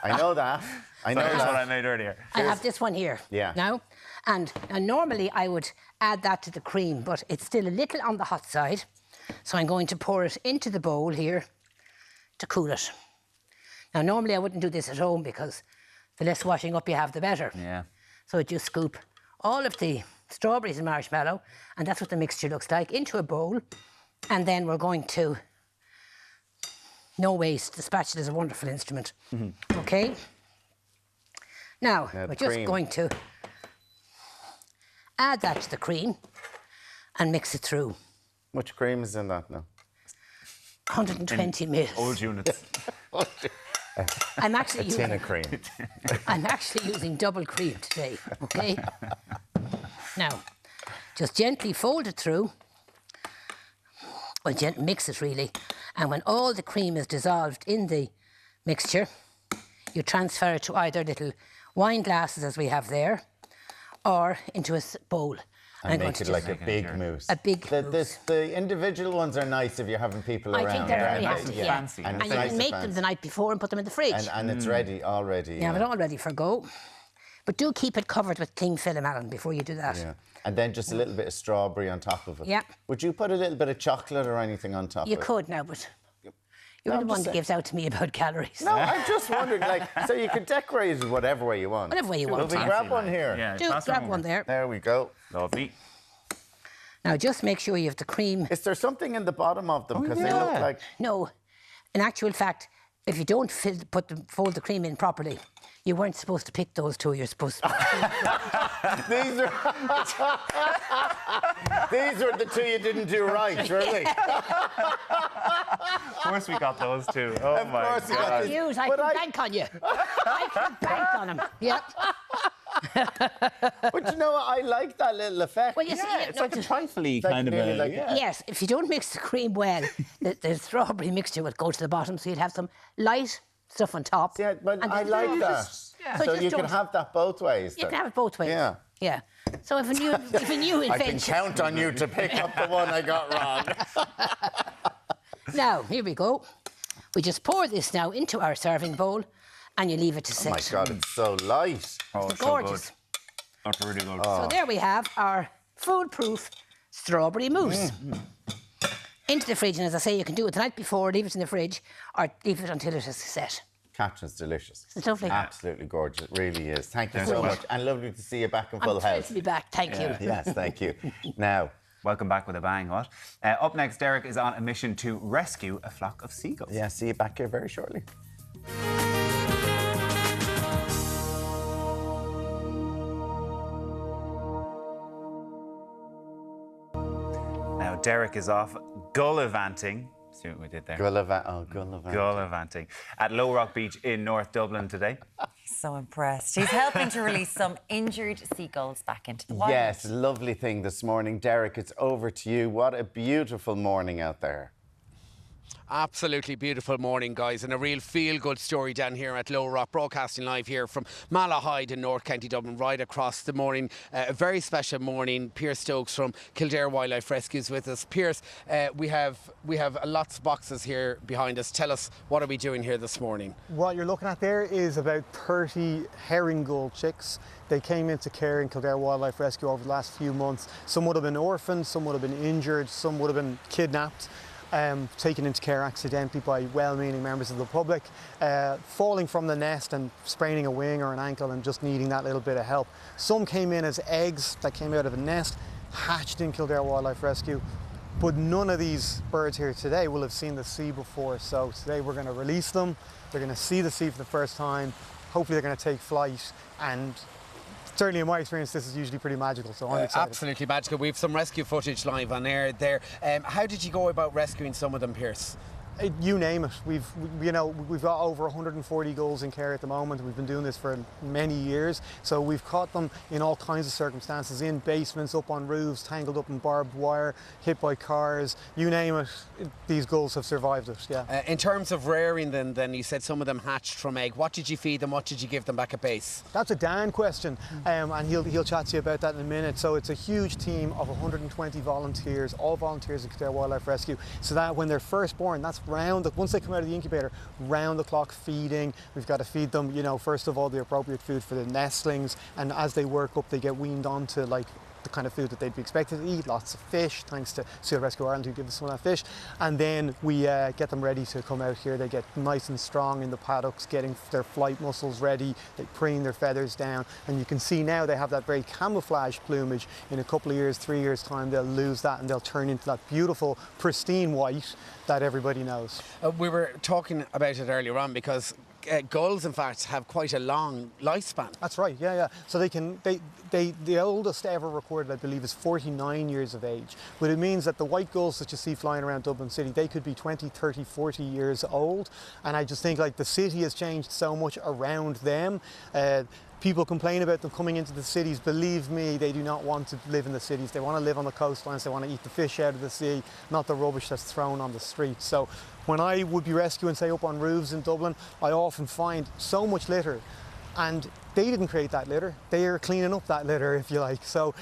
I know that. I know That's what I that. made earlier. I have this one here. Yeah. Now, and normally I would add that to the cream, but it's still a little on the hot side. So I'm going to pour it into the bowl here to cool it. Now, normally I wouldn't do this at home because the less washing up you have, the better. Yeah. So I just scoop all of the strawberries and marshmallow, and that's what the mixture looks like, into a bowl. And then we're going to, no waste, the spatula is a wonderful instrument. Okay? Now, Now, we're the just cream. going to add that to the cream and mix it through. Much cream is in that now? 120 mils. Old units. I'm actually A tin of using, cream. I'm actually using double cream today, okay? Now, just gently fold it through. Well, mix it really. And when all the cream is dissolved in the mixture, you transfer it to either little wine glasses, as we have there, or into a bowl. And I'm going make to it like just- a big mousse. A big the, mousse. The individual ones are nice if you're having people I around. think they're very nice handy, and yeah. fancy. And And it's you nice can and make them fancy. the night before and put them in the fridge. And it's ready already. Yeah, but all ready for go. But do keep it covered with cling film, Alan, before you do that. Yeah. And then just a little bit of strawberry on top of it. Yeah. Would you put a little bit of chocolate or anything on top You of it? could now, but You're the one that gives out to me about calories. No, I'm just wondering, like, so you can decorate it whatever way you want. Whatever way you want. Will we grab one here? Yeah, Do grab one there. There we go. Lovely. Now, just make sure you have the cream. Is there something in the bottom of them? Because they look like... No. In actual fact, if you don't fold the cream in properly, you weren't supposed to pick those two. You're supposed to. These are the two you didn't do right, really. Of course we got those two. Oh Of my course you God. got I can bank on you. I can bank on them. Yep. But you know what? I like that little effect. Well, you see, It's like a trifly kind of nearly a... like- yes, if you don't mix the cream well, the strawberry mixture would go to the bottom, so you'd have some light stuff on top. Yeah, but and I then like that. So So just you can don't- have that both ways. You then. can have it both ways. Yeah. Yeah. So if a new I can invention. count on you to pick up the one I got wrong. Now, here we go. We just pour this now into our serving bowl and you leave it to Oh sit. my God, it's so light. Oh, it's Gorgeous. so good. That's really good. So there we have our foolproof strawberry mousse. Into the fridge, and as I say, you can do it the night before, leave it in the fridge, or leave it until it is set. Captain's delicious. It's lovely. Absolutely gorgeous. It really is. Thank you Thanks so so much. much. And lovely to see you back in full I'm thrilled health. to be back. Thank you. Yes, thank you. Now, Welcome back with a bang, what? Up next, Deric is on a mission to rescue a flock of seagulls. yeah, see you back here very shortly. Now, Deric is off gullivanting. See what we did there? Gullivanting. Gullivanting at Low Rock Beach in North Dublin today. So impressed. He's helping to release some injured seagulls back into the wild. Yes, lovely thing this morning. Deric, it's over to you. What a beautiful morning out there. Absolutely beautiful morning, guys, and a real feel-good story down here at Low Rock, broadcasting live here from Malahide in North County Dublin, right across the morning. A very special morning. Pierce Stokes from Kildare Wildlife Rescues with us. Pierce, we have lots of boxes here behind us. Tell us, what are we doing here this morning? What you're looking at there is about 30 herring gull chicks. They came into care in Kildare Wildlife Rescue over the last few months. Some would have been orphaned, some would have been injured, some would have been kidnapped. Taken into care accidentally by well-meaning members of the public, falling from the nest and spraining a wing or an ankle and just needing that little bit of help. Some came in as eggs that came out of a nest, hatched in Kildare Wildlife Rescue, but none of these birds here today will have seen the sea before. So today we're going to release them. They're going to see the sea for the first time. Hopefully they're going to take flight, and certainly in my experience, this is usually pretty magical, so I'm excited. Absolutely magical. We have some rescue footage live on air there. How did you go about rescuing some of them, Pierce? You name it. We've got over 140 gulls in care at the moment. We've been doing this for many years, so we've caught them in all kinds of circumstances, in basements, up on roofs, tangled up in barbed wire, hit by cars, you name it. These gulls have survived it. Yeah. In terms of rearing them, then you said some of them hatched from egg. What did you feed them? What did you give them back at base? That's a Dan question, and he'll chat to you about that in a minute. So it's a huge team of 120 volunteers, all volunteers at Kildare Wildlife Rescue, so that when they're first born, that's once they come out of the incubator, round the clock feeding. We've got to feed them, first of all, the appropriate food for the nestlings, and as they work up, they get weaned onto like the kind of food that they'd be expected to eat, lots of fish, thanks to Seal Rescue Ireland who give us some of that fish. And then we get them ready to come out here. They get nice and strong in the paddocks, getting their flight muscles ready. They preen their feathers down, and you can see now they have that very camouflage plumage. In a couple of years, 3 years time, they'll lose that and they'll turn into that beautiful, pristine white that everybody knows. We were talking about it earlier on because gulls, in fact, have quite a long lifespan. That's right, yeah. So the oldest ever recorded, I believe, is 49 years of age. But it means that the white gulls that you see flying around Dublin City, they could be 20, 30, 40 years old. And I just think like the city has changed so much around them. People complain about them coming into the cities. Believe me, they do not want to live in the cities. They want to live on the coastlines. They want to eat the fish out of the sea, not the rubbish that's thrown on the streets. So when I would be rescuing, say, up on roofs in Dublin, I often find so much litter. And they didn't create that litter. They are cleaning up that litter, if you like. So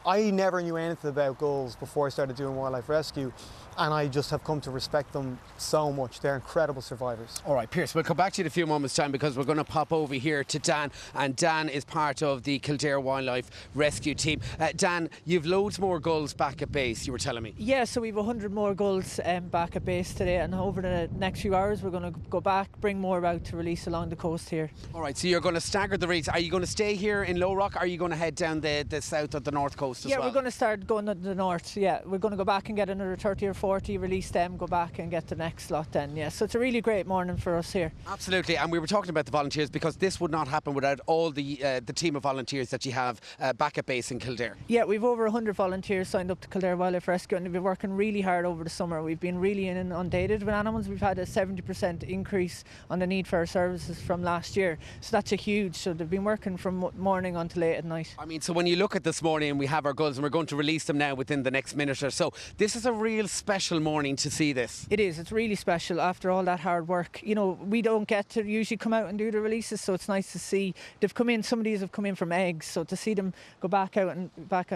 I never knew anything about gulls before I started doing wildlife rescue, and I just have come to respect them so much. They're incredible survivors. All right, Pierce, we'll come back to you in a few moments' time because we're going to pop over here to Dan, and Dan is part of the Kildare Wildlife Rescue Team. Dan, you've loads more gulls back at base, you were telling me. Yeah, so we've 100 more gulls back at base today, and over the next few hours we're going to go back, bring more out to release along the coast here. All right, so you're going to stagger the release. Are you going to stay here in Low Rock, or are you going to head down the south of the north coast as well? Yeah, we're going to start going to the north, yeah. We're going to go back and get another 30 or 40, release them, go back and get the next lot then, yeah. So it's a really great morning for us here. Absolutely, and we were talking about the volunteers because this would not happen without all the team of volunteers that you have back at base in Kildare. Yeah, we've over 100 volunteers signed up to Kildare Wildlife Rescue, and we've been working really hard over the summer. We've been really inundated with animals. We've had a 70% increase on the need for our services from last year, so that's a huge. So they've been working from morning until late at night. I mean, so when you look at this morning, we have our gulls and we're going to release them now within the next minute or so. This is a real special morning to see this. It is. It's really special after all that hard work. You know, we don't get to usually come out and do the releases, so it's nice to see they've come in. Some of these have come in from eggs, so to see them go back out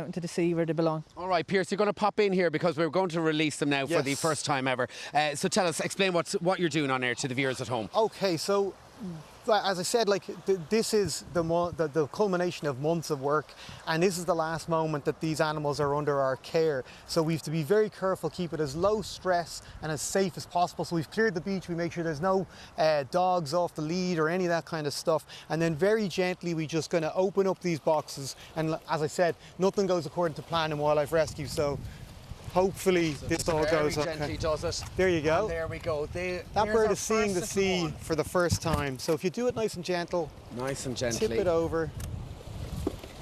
into the sea where they belong. All right, Pierce, you're going to pop in here because we're going to release them now for the first time ever. So tell us, explain what you're doing on air to the viewers at home. Okay, so as I said, this is the culmination of months of work, and this is the last moment that these animals are under our care. So we have to be very careful, keep it as low stress and as safe as possible. So we've cleared the beach, we make sure there's no dogs off the lead or any of that kind of stuff. And then very gently, we're just going to open up these boxes. And as I said, nothing goes according to plan in wildlife rescue. So hopefully this all goes okay. Gently does it. There you go. And there we go. That bird is seeing the sea for the first time. So if you do it nice and gentle, tip it over,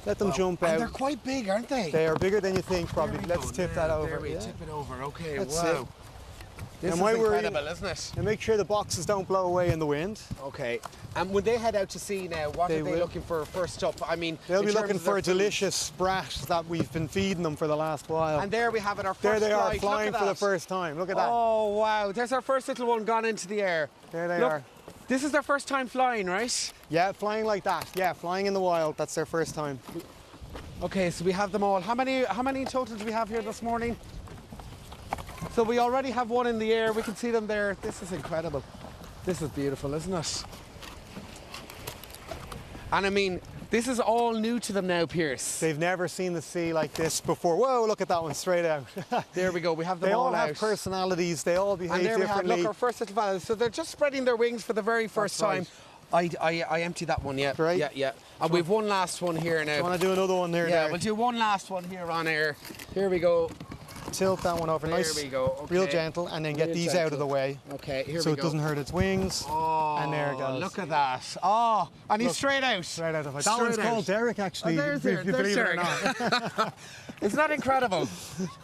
let them jump out. And they're quite big, aren't they? They are bigger than you think, probably. Let's tip that over. There we tip it over. Okay, That's wow. it. This is incredible, isn't it? And make sure the boxes don't blow away in the wind. Okay. And when they head out to sea now, what are they looking for first up? I mean, they'll be looking for a delicious sprat that we've been feeding them for the last while. And there we have it, our first There they are, flight. flying for the first time. Look at that. Oh, wow. There's our first little one gone into the air. There they are. This is their first time flying, right? Yeah, flying like that. Yeah, flying in the wild. That's their first time. Okay, so we have them all. How many in total do we have here this morning? So we already have one in the air. We can see them there. This is incredible. This is beautiful, isn't it? And I mean, this is all new to them now, Pierce. They've never seen the sea like this before. Whoa, look at that one straight out. There we go. We have them they all all out. have personalities. They all behave and there differently. We have, look, our first little fellow. So they're just spreading their wings for the very first time. I emptied that one, yeah. Right. Yeah. And we've one last one here now. Do you want to do another one there? Yeah, we'll do one last one here on air. Here we go. Tilt that one over nice. There we go. Okay. Real gentle, and then get these out of the way. Okay, here we go. So it doesn't hurt its wings. Oh, and there it goes. Look at that. Oh, and he's straight out. Straight out of it. That one's called Deric, actually. Oh, there's believe it or Deric. not. Isn't that incredible?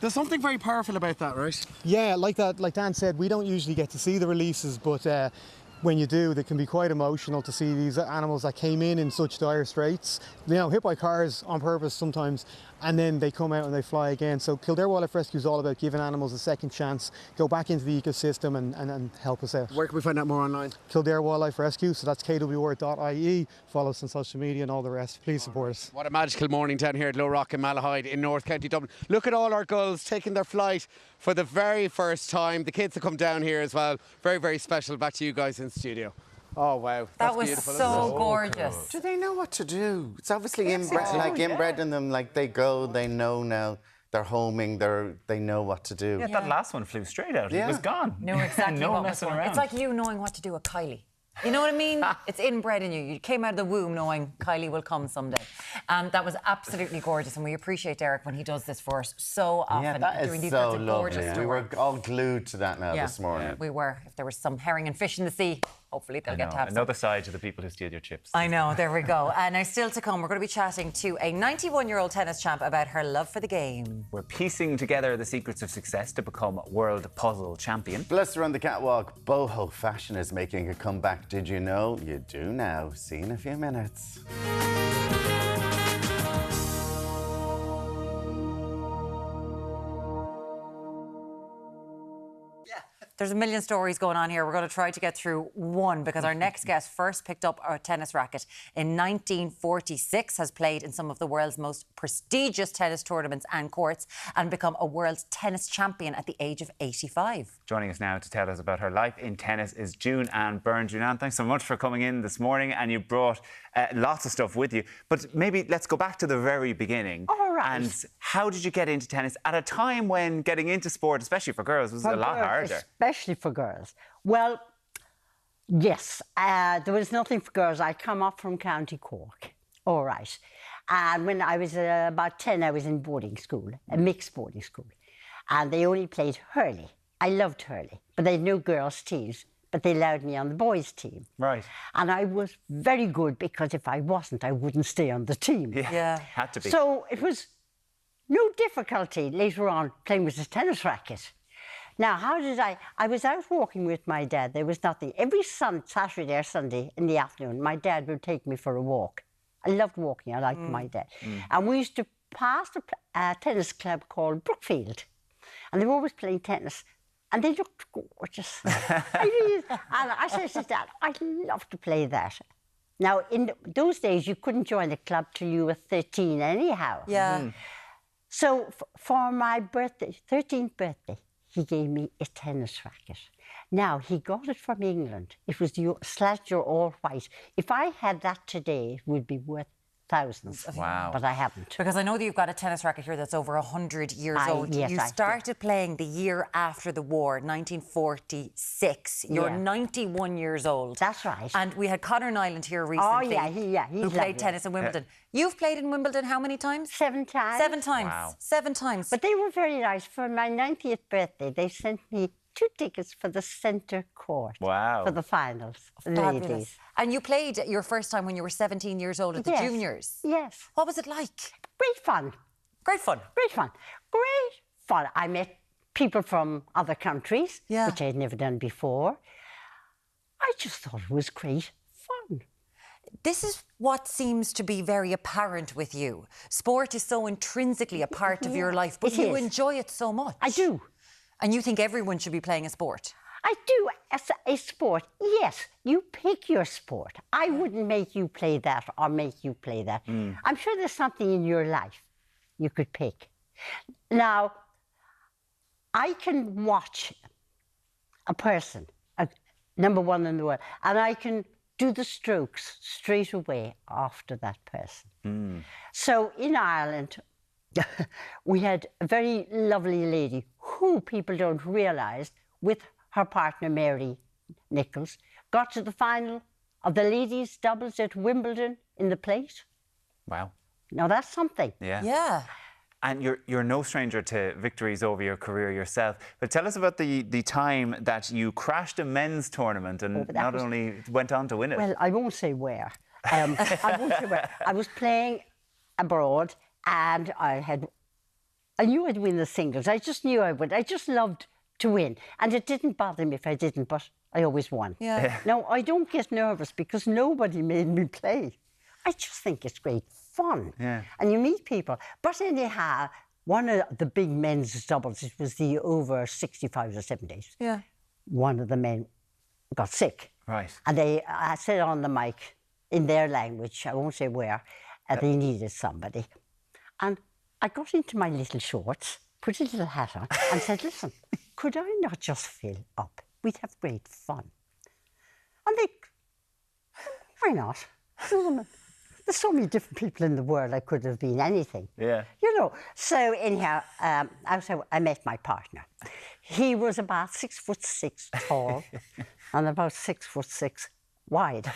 There's something very powerful about that, right? Yeah, like Dan said, we don't usually get to see the releases, but when you do, they can be quite emotional to see these animals that came in such dire straits, you know, hit by cars on purpose sometimes, and then they come out and they fly again. So Kildare Wildlife Rescue is all about giving animals a second chance, go back into the ecosystem and help us out. Where can we find out more online? Kildare Wildlife Rescue, so that's kwr.ie. Follow us on social media and all the rest. Please support us. What a magical morning down here at Low Rock in Malahide in North County Dublin. Look at all our gulls taking their flight for the very first time. The kids have come down here as well. Very, very special. Back to you guys in studio. Oh, wow. That was so gorgeous. Do they know what to do? It's obviously inbred in them. Like they go, they know now. They're homing, they know what to do. Yeah, that last one flew straight out. It was gone. No, exactly. No what messing was around. It's like you knowing what to do with Kylie. You know what I mean? It's inbred in you. You came out of the womb knowing Kylie will come someday. That was absolutely gorgeous, and we appreciate Deric when he does this for us so often. Yeah, that doing is these so kinds of lovely. gorgeous We were all glued to that now this morning. We were. If there was some herring and fish in the sea, hopefully they'll get to have another side to the people who steal your chips. I know, there we go. And now still to come, we're going to be chatting to a 91-year-old tennis champ about her love for the game. We're piecing together the secrets of success to become world puzzle champion. Plus, around the catwalk, boho fashion is making a comeback. Did you know? You do now. See you in a few minutes. There's a million stories going on here. We're going to try to get through one because our next guest first picked up a tennis racket in 1946, has played in some of the world's most prestigious tennis tournaments and courts, and become a world tennis champion at the age of 85. Joining us now to tell us about her life in tennis is June-Ann Byrne. June-Ann, thanks so much for coming in this morning, and you brought lots of stuff with you. But maybe let's go back to the very beginning. All right. And how did you get into tennis at a time when getting into sport, especially for girls, was a lot harder? Especially for girls. Well, yes, there was nothing for girls. I come up from County Cork. All right. And when I was about 10, I was in boarding school, a mixed boarding school. And they only played hurley. I loved hurley, but they had no girls' teams, but they allowed me on the boys' team. Right. And I was very good because if I wasn't, I wouldn't stay on the team. Yeah. Had to be. So it was no difficulty later on playing with a tennis racket. Now, how did I was out walking with my dad. There was nothing. Every Saturday or Sunday in the afternoon, my dad would take me for a walk. I loved walking. I liked my dad. And we used to pass a tennis club called Brookfield. And they were always playing tennis. And they looked gorgeous. And I said to Dad, I'd love to play that. Now, in those days, you couldn't join a club till you were 13 anyhow. Yeah. So for my birthday, 13th birthday, he gave me a tennis racket. Now, he got it from England. It was Slatcher all white. If I had that today, it would be worth thousands. Wow. But I haven't. Because I know that you've got a tennis racket here that's over 100 years old. Yes, you started playing the year after the war, 1946. You're 91 years old. That's right. And we had Conor Nyland here recently. Oh, yeah, he's who played lovely. tennis in Wimbledon. You've played in Wimbledon how many times? 7 times. 7 times. Wow. 7 times. But they were very nice. For my 90th birthday, they sent me 2 tickets for the centre court. Wow. For the finals. Fabulous. Ladies. And you played your first time when you were 17 years old at the juniors. Yes. What was it like? Great fun. Great fun. Great fun. Great fun. I met people from other countries, which I'd never done before. I just thought it was great fun. This is what seems to be very apparent with you. Sport is so intrinsically a part of your life, but you enjoy it so much. I do. And you think everyone should be playing a sport? I do. As a sport, yes, you pick your sport. I wouldn't make you play that or make you play that. I'm sure there's something in your life you could pick. Now, I can watch a person, number one in the world, and I can do the strokes straight away after that person. So in Ireland, we had a very lovely lady who people don't realise, with her partner Mary Nichols, got to the final of the ladies' doubles at Wimbledon in the plate. Wow. Now that's something. Yeah. Yeah. And you're no stranger to victories over your career yourself. But tell us about the time that you crashed a men's tournament and not only went on to win it. Well, I won't say where. I won't say where. I was playing abroad and I knew I'd win the singles. I just knew I would. I just loved to win. And it didn't bother me if I didn't, but I always won. Yeah. Now, I don't get nervous because nobody made me play. I just think it's great fun. Yeah. And you meet people. But anyhow, one of the big men's doubles, it was the over 65s or 70s. Yeah. One of the men got sick. Right. And I said on the mic, in their language, I won't say where, they needed somebody. And I got into my little shorts, put a little hat on, and said, listen, could I not just fill up? We'd have great fun. And they, why not? There's so many different people in the world. I could have been anything. Yeah. You know. So anyhow, I met my partner. He was about 6'6" tall and about 6'6" wide.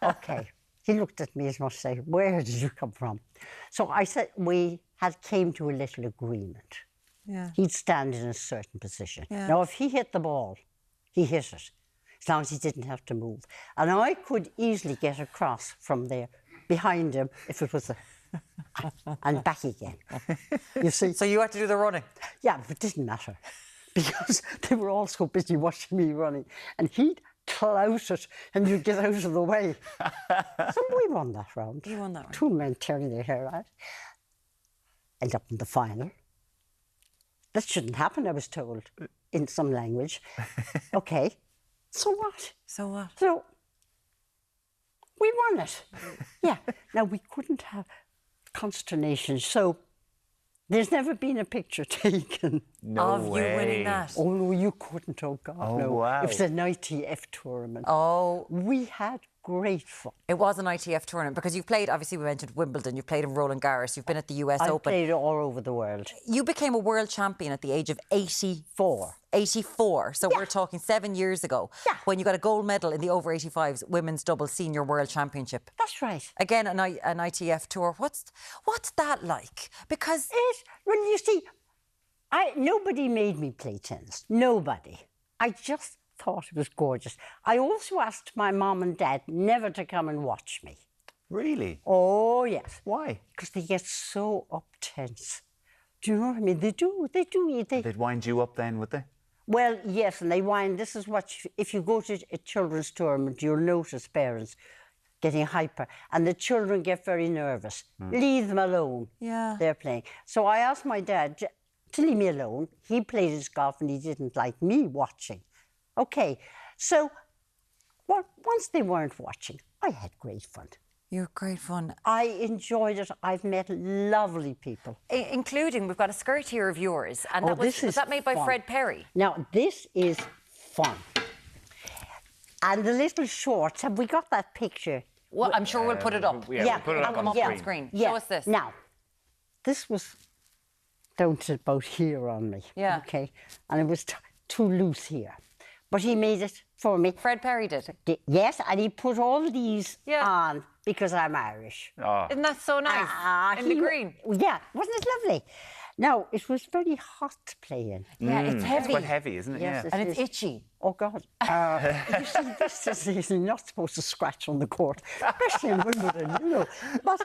Okay. He looked at me as much as say, where did you come from? So I said, we came to a little agreement. Yeah. He'd stand in a certain position. Yeah. Now, if he hit the ball, he hit it, as long as he didn't have to move. And I could easily get across from there, behind him, if it was and back again. You see? So you had to do the running? Yeah, but it didn't matter, because they were all so busy watching me running. And he'd clout it, and you'd get out of the way. So we won that round. You won that round. 2 men tearing their hair out. End up in the final. That shouldn't happen, I was told. in some language. Okay, so what? So what? So we won it. Yeah. Now, we couldn't have consternation, so there's never been a picture taken Of you winning that. Oh, no, you couldn't. Oh, God, Oh, no. wow. It was an ITF tournament. Oh. We had great fun. It was an ITF tournament because you've played, obviously we mentioned Wimbledon, you've played in Roland Garros, you've been at the US I Open. played all over the world. You became a world champion at the age of 84. 84. So we're talking 7 years ago. Yeah. When you got a gold medal in the over 85s women's double senior world championship. That's right. Again, an ITF tour. What's that like? Because well, you see, nobody made me play tennis. Nobody. I just thought it was gorgeous. I also asked my mom and dad never to come and watch me. Really? Oh, yes. Why? Because they get so up-tense. Do you know what I mean? They do. They'd wind you up then, would they? Well, yes, and they wind. This is what, if you go to a children's tournament, you'll notice parents getting hyper, and the children get very nervous. Leave them alone. Yeah. They're playing. So I asked my dad to leave me alone. He played his golf and he didn't like me watching. Okay, so once they weren't watching, I had great fun. You were great fun. I enjoyed it. I've met lovely people. Including, we've got a skirt here of yours. And was that made by fun. Fred Perry? Now, this is fun. And the little shorts, have we got that picture? Well, I'm sure we'll put it up. Yeah, we'll put it up on the screen. Show us this. Now, this was down to about here on me. Yeah. Okay. And it was too loose here. But he made it for me. Fred Perry did. Yes, and he put all these Yeah. on because I'm Irish. Oh. Isn't that so nice? In the green. Yeah, wasn't it lovely? Now, it was very hot playing. Yeah, it's heavy. It's quite heavy, isn't it? Yes, Yeah. And it's itchy. Oh, God. You see, this is not supposed to scratch on the court, especially in Wimbledon, you know. But,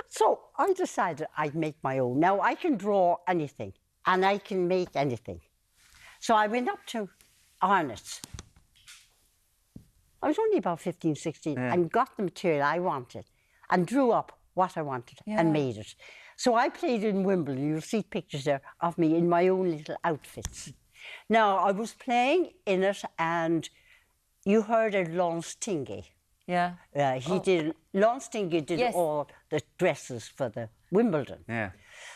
so I decided I'd make my own. Now, I can draw anything, and I can make anything. So I went up to Arnott's. I was only about 15, 16, and got the material I wanted, and drew up what I wanted, and made it. So I played in Wimbledon. You'll see pictures there of me in my own little outfits. Now, I was playing in it, and you heard of Lon Stingay. Yeah. Lon Stingay did all the dresses for the Wimbledon. Yeah.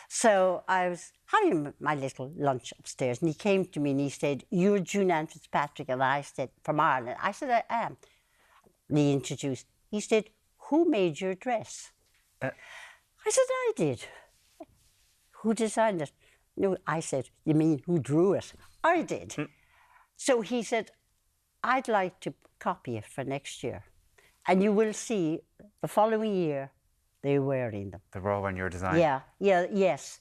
So I was having my little lunch upstairs, and he came to me and he said, "You're June Ann Fitzpatrick," and I said, "From Ireland." I said, "I am." And he introduced. He said, "Who made your dress?" I said, "I did." "Who designed it?" "No," I said, "You mean who drew it?" "I did." So he said, "I'd like to copy it for next year. And you will see the following year they're wearing them." The raw one, your design. Yes.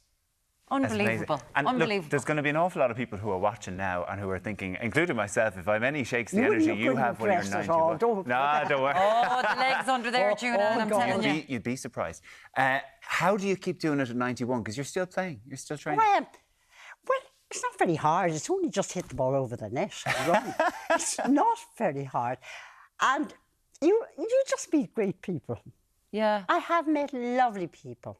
Unbelievable. And Unbelievable. look, there's going to be an awful lot of people who are watching now and who are thinking, including myself, if I've any shakes the energy you have when you're 91. Don't worry. Oh, the legs under there, June Ann, I'm telling you. You'd be surprised. How do you keep doing it at 91? Because you're still playing. You're still training. Well, it's not very hard. It's only just hit the ball over the net and run. It's not very hard. And you just meet great people. Yeah. I have met lovely people.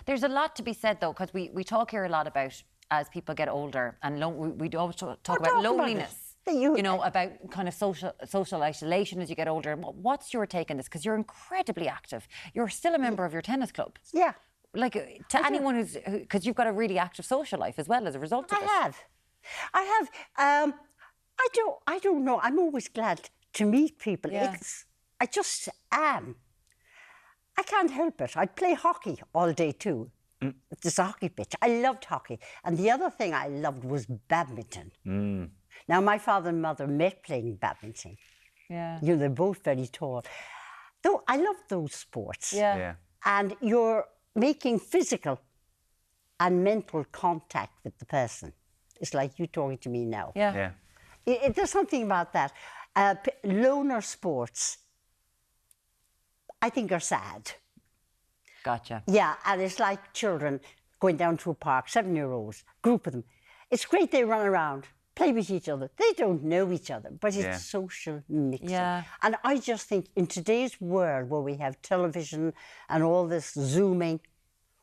There's a lot to be said, though, because we talk here a lot about as people get older, and we always talk about loneliness. You know, about kind of social isolation as you get older. What's your take on this? Because you're incredibly active. You're still a member of your tennis club. Yeah. Like, to anyone who's... Because you've got a really active social life as well as a result of it. I have. I don't know. I'm always glad to meet people. Yeah. I just am. I can't help it. I play hockey all day too. There's a hockey pitch. I loved hockey. And the other thing I loved was badminton. Now, my father and mother met playing badminton. Yeah. You know, they're both very tall. Though I love those sports. Yeah. And you're making physical and mental contact with the person. It's like you talking to me now. Yeah. There's something about that. Loner sports, I think, are sad. Gotcha. Yeah, and it's like children going down to a park, 7-year-olds, group of them. It's great they run around, play with each other. They don't know each other, but it's social mixing. Yeah. And I just think in today's world where we have television and all this Zooming,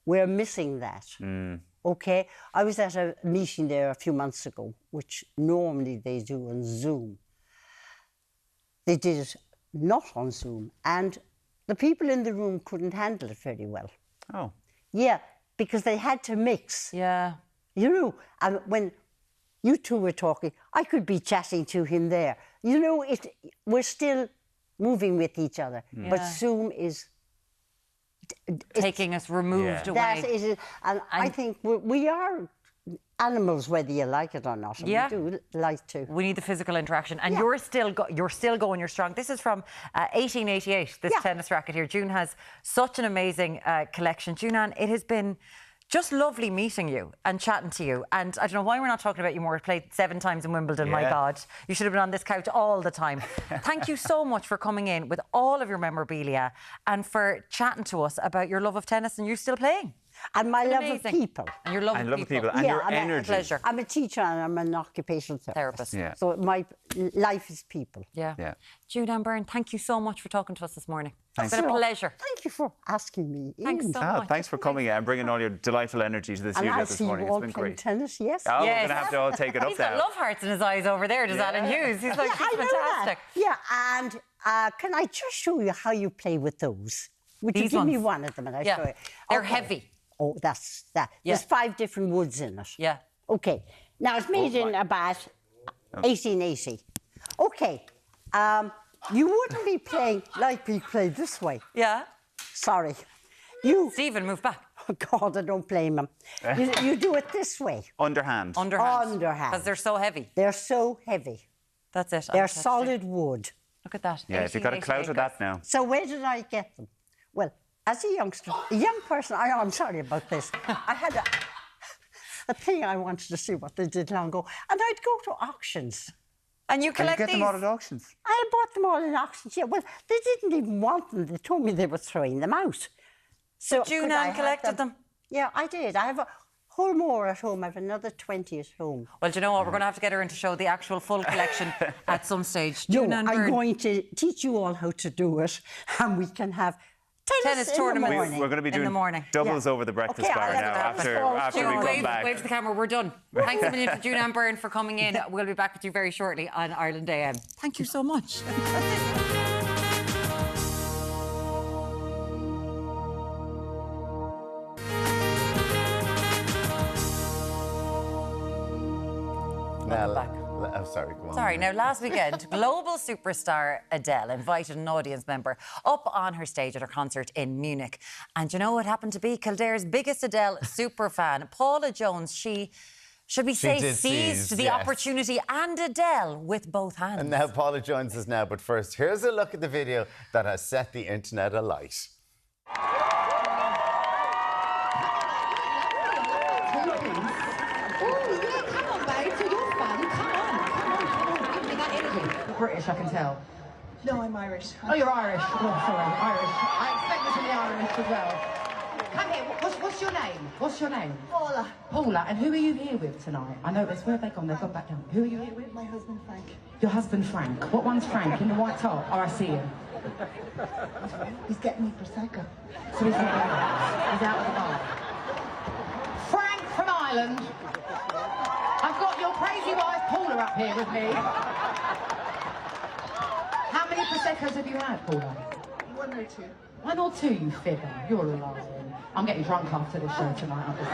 we're missing that. Okay, I was at a meeting there a few months ago, which normally they do on Zoom. They did it not on Zoom, and the people in the room couldn't handle it very well. Oh. Yeah, because they had to mix. Yeah. You know, and when you two were talking, I could be chatting to him there. You know, we're still moving with each other, but Zoom is taking us removed away. That is it. And I think we are animals, whether you like it or not. And we do like to. We need the physical interaction. And you're still going, you're strong. This is from 1888, this tennis racket here. June has such an amazing collection. June-Ann, it has been just lovely meeting you and chatting to you. And I don't know why we're not talking about you more. We've played 7 times in Wimbledon, my God. You should have been on this couch all the time. Thank you so much for coming in with all of your memorabilia and for chatting to us about your love of tennis, and you're still playing. And my love of people. And your love of people. And your energy. Pleasure. I'm a teacher and I'm an occupational therapist. Yeah. So my life is people. Yeah. June-Ann Byrne, thank you so much for talking to us this morning. Thanks. It's been a pleasure. Thank you for asking me. Thanks so much. Thanks for coming and bringing all your delightful energy to the studio this morning. It's been great. Tennis, yes. Oh, we're going to have to all take it up He's got now. love hearts in his eyes over there, does Alan Hughes? He's like, he's fantastic. Yeah, and can I just show you how you play with those? Would you These give me ones? one of them and I show you? They're heavy. Oh, that's that. There's 5 different woods in it. Yeah. Okay. Now, it's made in about 1880. Okay. You wouldn't be playing like we play this way. Yeah. Sorry. Stephen, move back. Oh, God, I don't blame him. You do it this way. Underhand. Underhand. Because they're so heavy. They're so heavy. That's it. They're solid wood. Look at that. Yeah, if you've got a clout of that now. So where did I get them? Well, as a youngster, a young person, I'm sorry about this. I had a thing I wanted to see what they did long ago, and I'd go to auctions. And you collect these? You get them all at auctions? I bought them all in auctions, yeah. Well, they didn't even want them. They told me they were throwing them out. So June-Ann collected them? Yeah, I did. I have a whole more at home. I have another 20 at home. Well, do you know what? We're going to have to get her in to show the actual full collection at some stage. No, June-Ann I'm Byrne. going to teach you all how to do it, and we can have tennis tournament. We're going to be doing doubles over the breakfast bar now after we come back. Wave to the camera. We're done. Thanks a million to June-Ann Byrne for coming in. We'll be back with you very shortly on Ireland AM. Thank you so much. Sorry, go on. Sorry, now last weekend, global superstar Adele invited an audience member up on her stage at her concert in Munich. And you know what happened to be Kildare's biggest Adele superfan, Paula Jones. She, should we say, seized the opportunity, and Adele with both hands. And now Paula joins us now, but first, here's a look at the video that has set the internet alight. British, I can tell. No, I'm Irish. Oh, you're Irish. Oh, sorry, Irish. I expect you to be Irish as well. Come here. What's your name? What's your name? Paula. Paula. And who are you here with tonight? I know this. Where have they gone? They've gone back down. Who are you here with? My husband, Frank. Your husband, Frank. What one's Frank? In the white top? Oh, I see him. He's getting me Prosecco. So he's out of the bar. Frank from Ireland. I've got your crazy wife, Paula, up here with me. How many Proseccos have you had, Paula? 1 or 2. 1 or 2, you fibber. You're a liar. I'm getting drunk after this show tonight, I'm just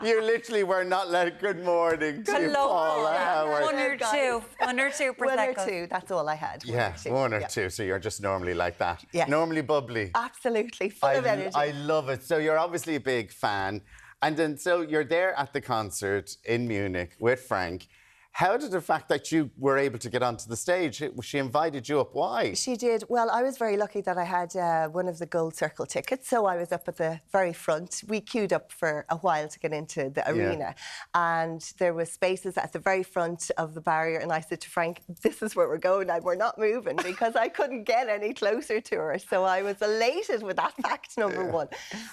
You literally were not let good morning to Hello, Paula. How are 1 or 2. 1 or 2 Prosecco. 1 or 2, that's all I had. Yeah, 1 or 2. So you're just normally like that. Yeah. Normally bubbly. Absolutely, full of energy. I love it. So you're obviously a big fan. And then so you're there at the concert in Munich with Frank. How did the fact that you were able to get onto the stage, she invited you up, why? She did. Well, I was very lucky that I had one of the Gold Circle tickets, so I was up at the very front. We queued up for a while to get into the arena, and there were spaces at the very front of the barrier, and I said to Frank, this is where we're going and we're not moving, because I couldn't get any closer to her. So I was elated with that fact, number one.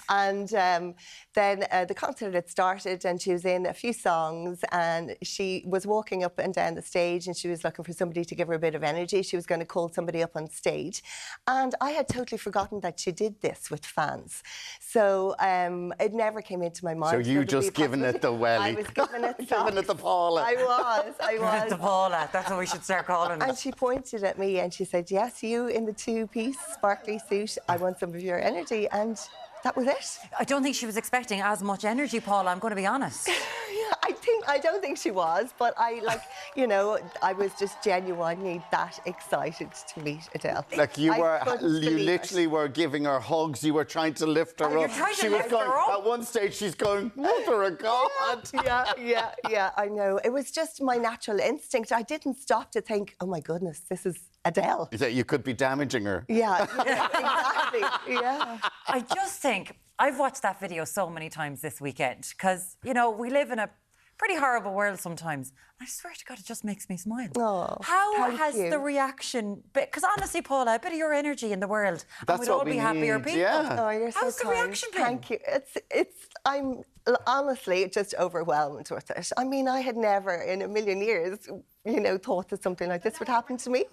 And then the concert had started and she was in a few songs and she was walking walking up and down the stage and she was looking for somebody to give her a bit of energy. She was going to call somebody up on stage. And I had totally forgotten that she did this with fans. So it never came into my mind. So you just giving it the welly. I was giving it giving it the Paula. I was. Giving it the Paula. That's what we should start calling it. And she pointed at me and she said, yes, you in the two-piece sparkly suit. I want some of your energy. And that was it. I don't think she was expecting as much energy, Paula, I'm going to be honest. I don't think she was, but I I was just genuinely that excited to meet Adele. Like you literally were giving her hugs. You were trying to lift her up. She was going at one stage. She's going, Mother of God. Yeah. I know. It was just my natural instinct. I didn't stop to think, oh my goodness, this is Adele. You could be damaging her. Yeah, exactly. Yeah. I just think I've watched that video so many times this weekend because, we live in a pretty horrible world sometimes. I swear to God, it just makes me smile. Oh, how has the reaction... Because honestly, Paula, a bit of your energy in the world, and we'd all be happier people. Yeah. Oh, you're so How's the reaction been? Thank you. I'm honestly just overwhelmed with it. I mean, I had never in a million years, thought that something like this would happen to me.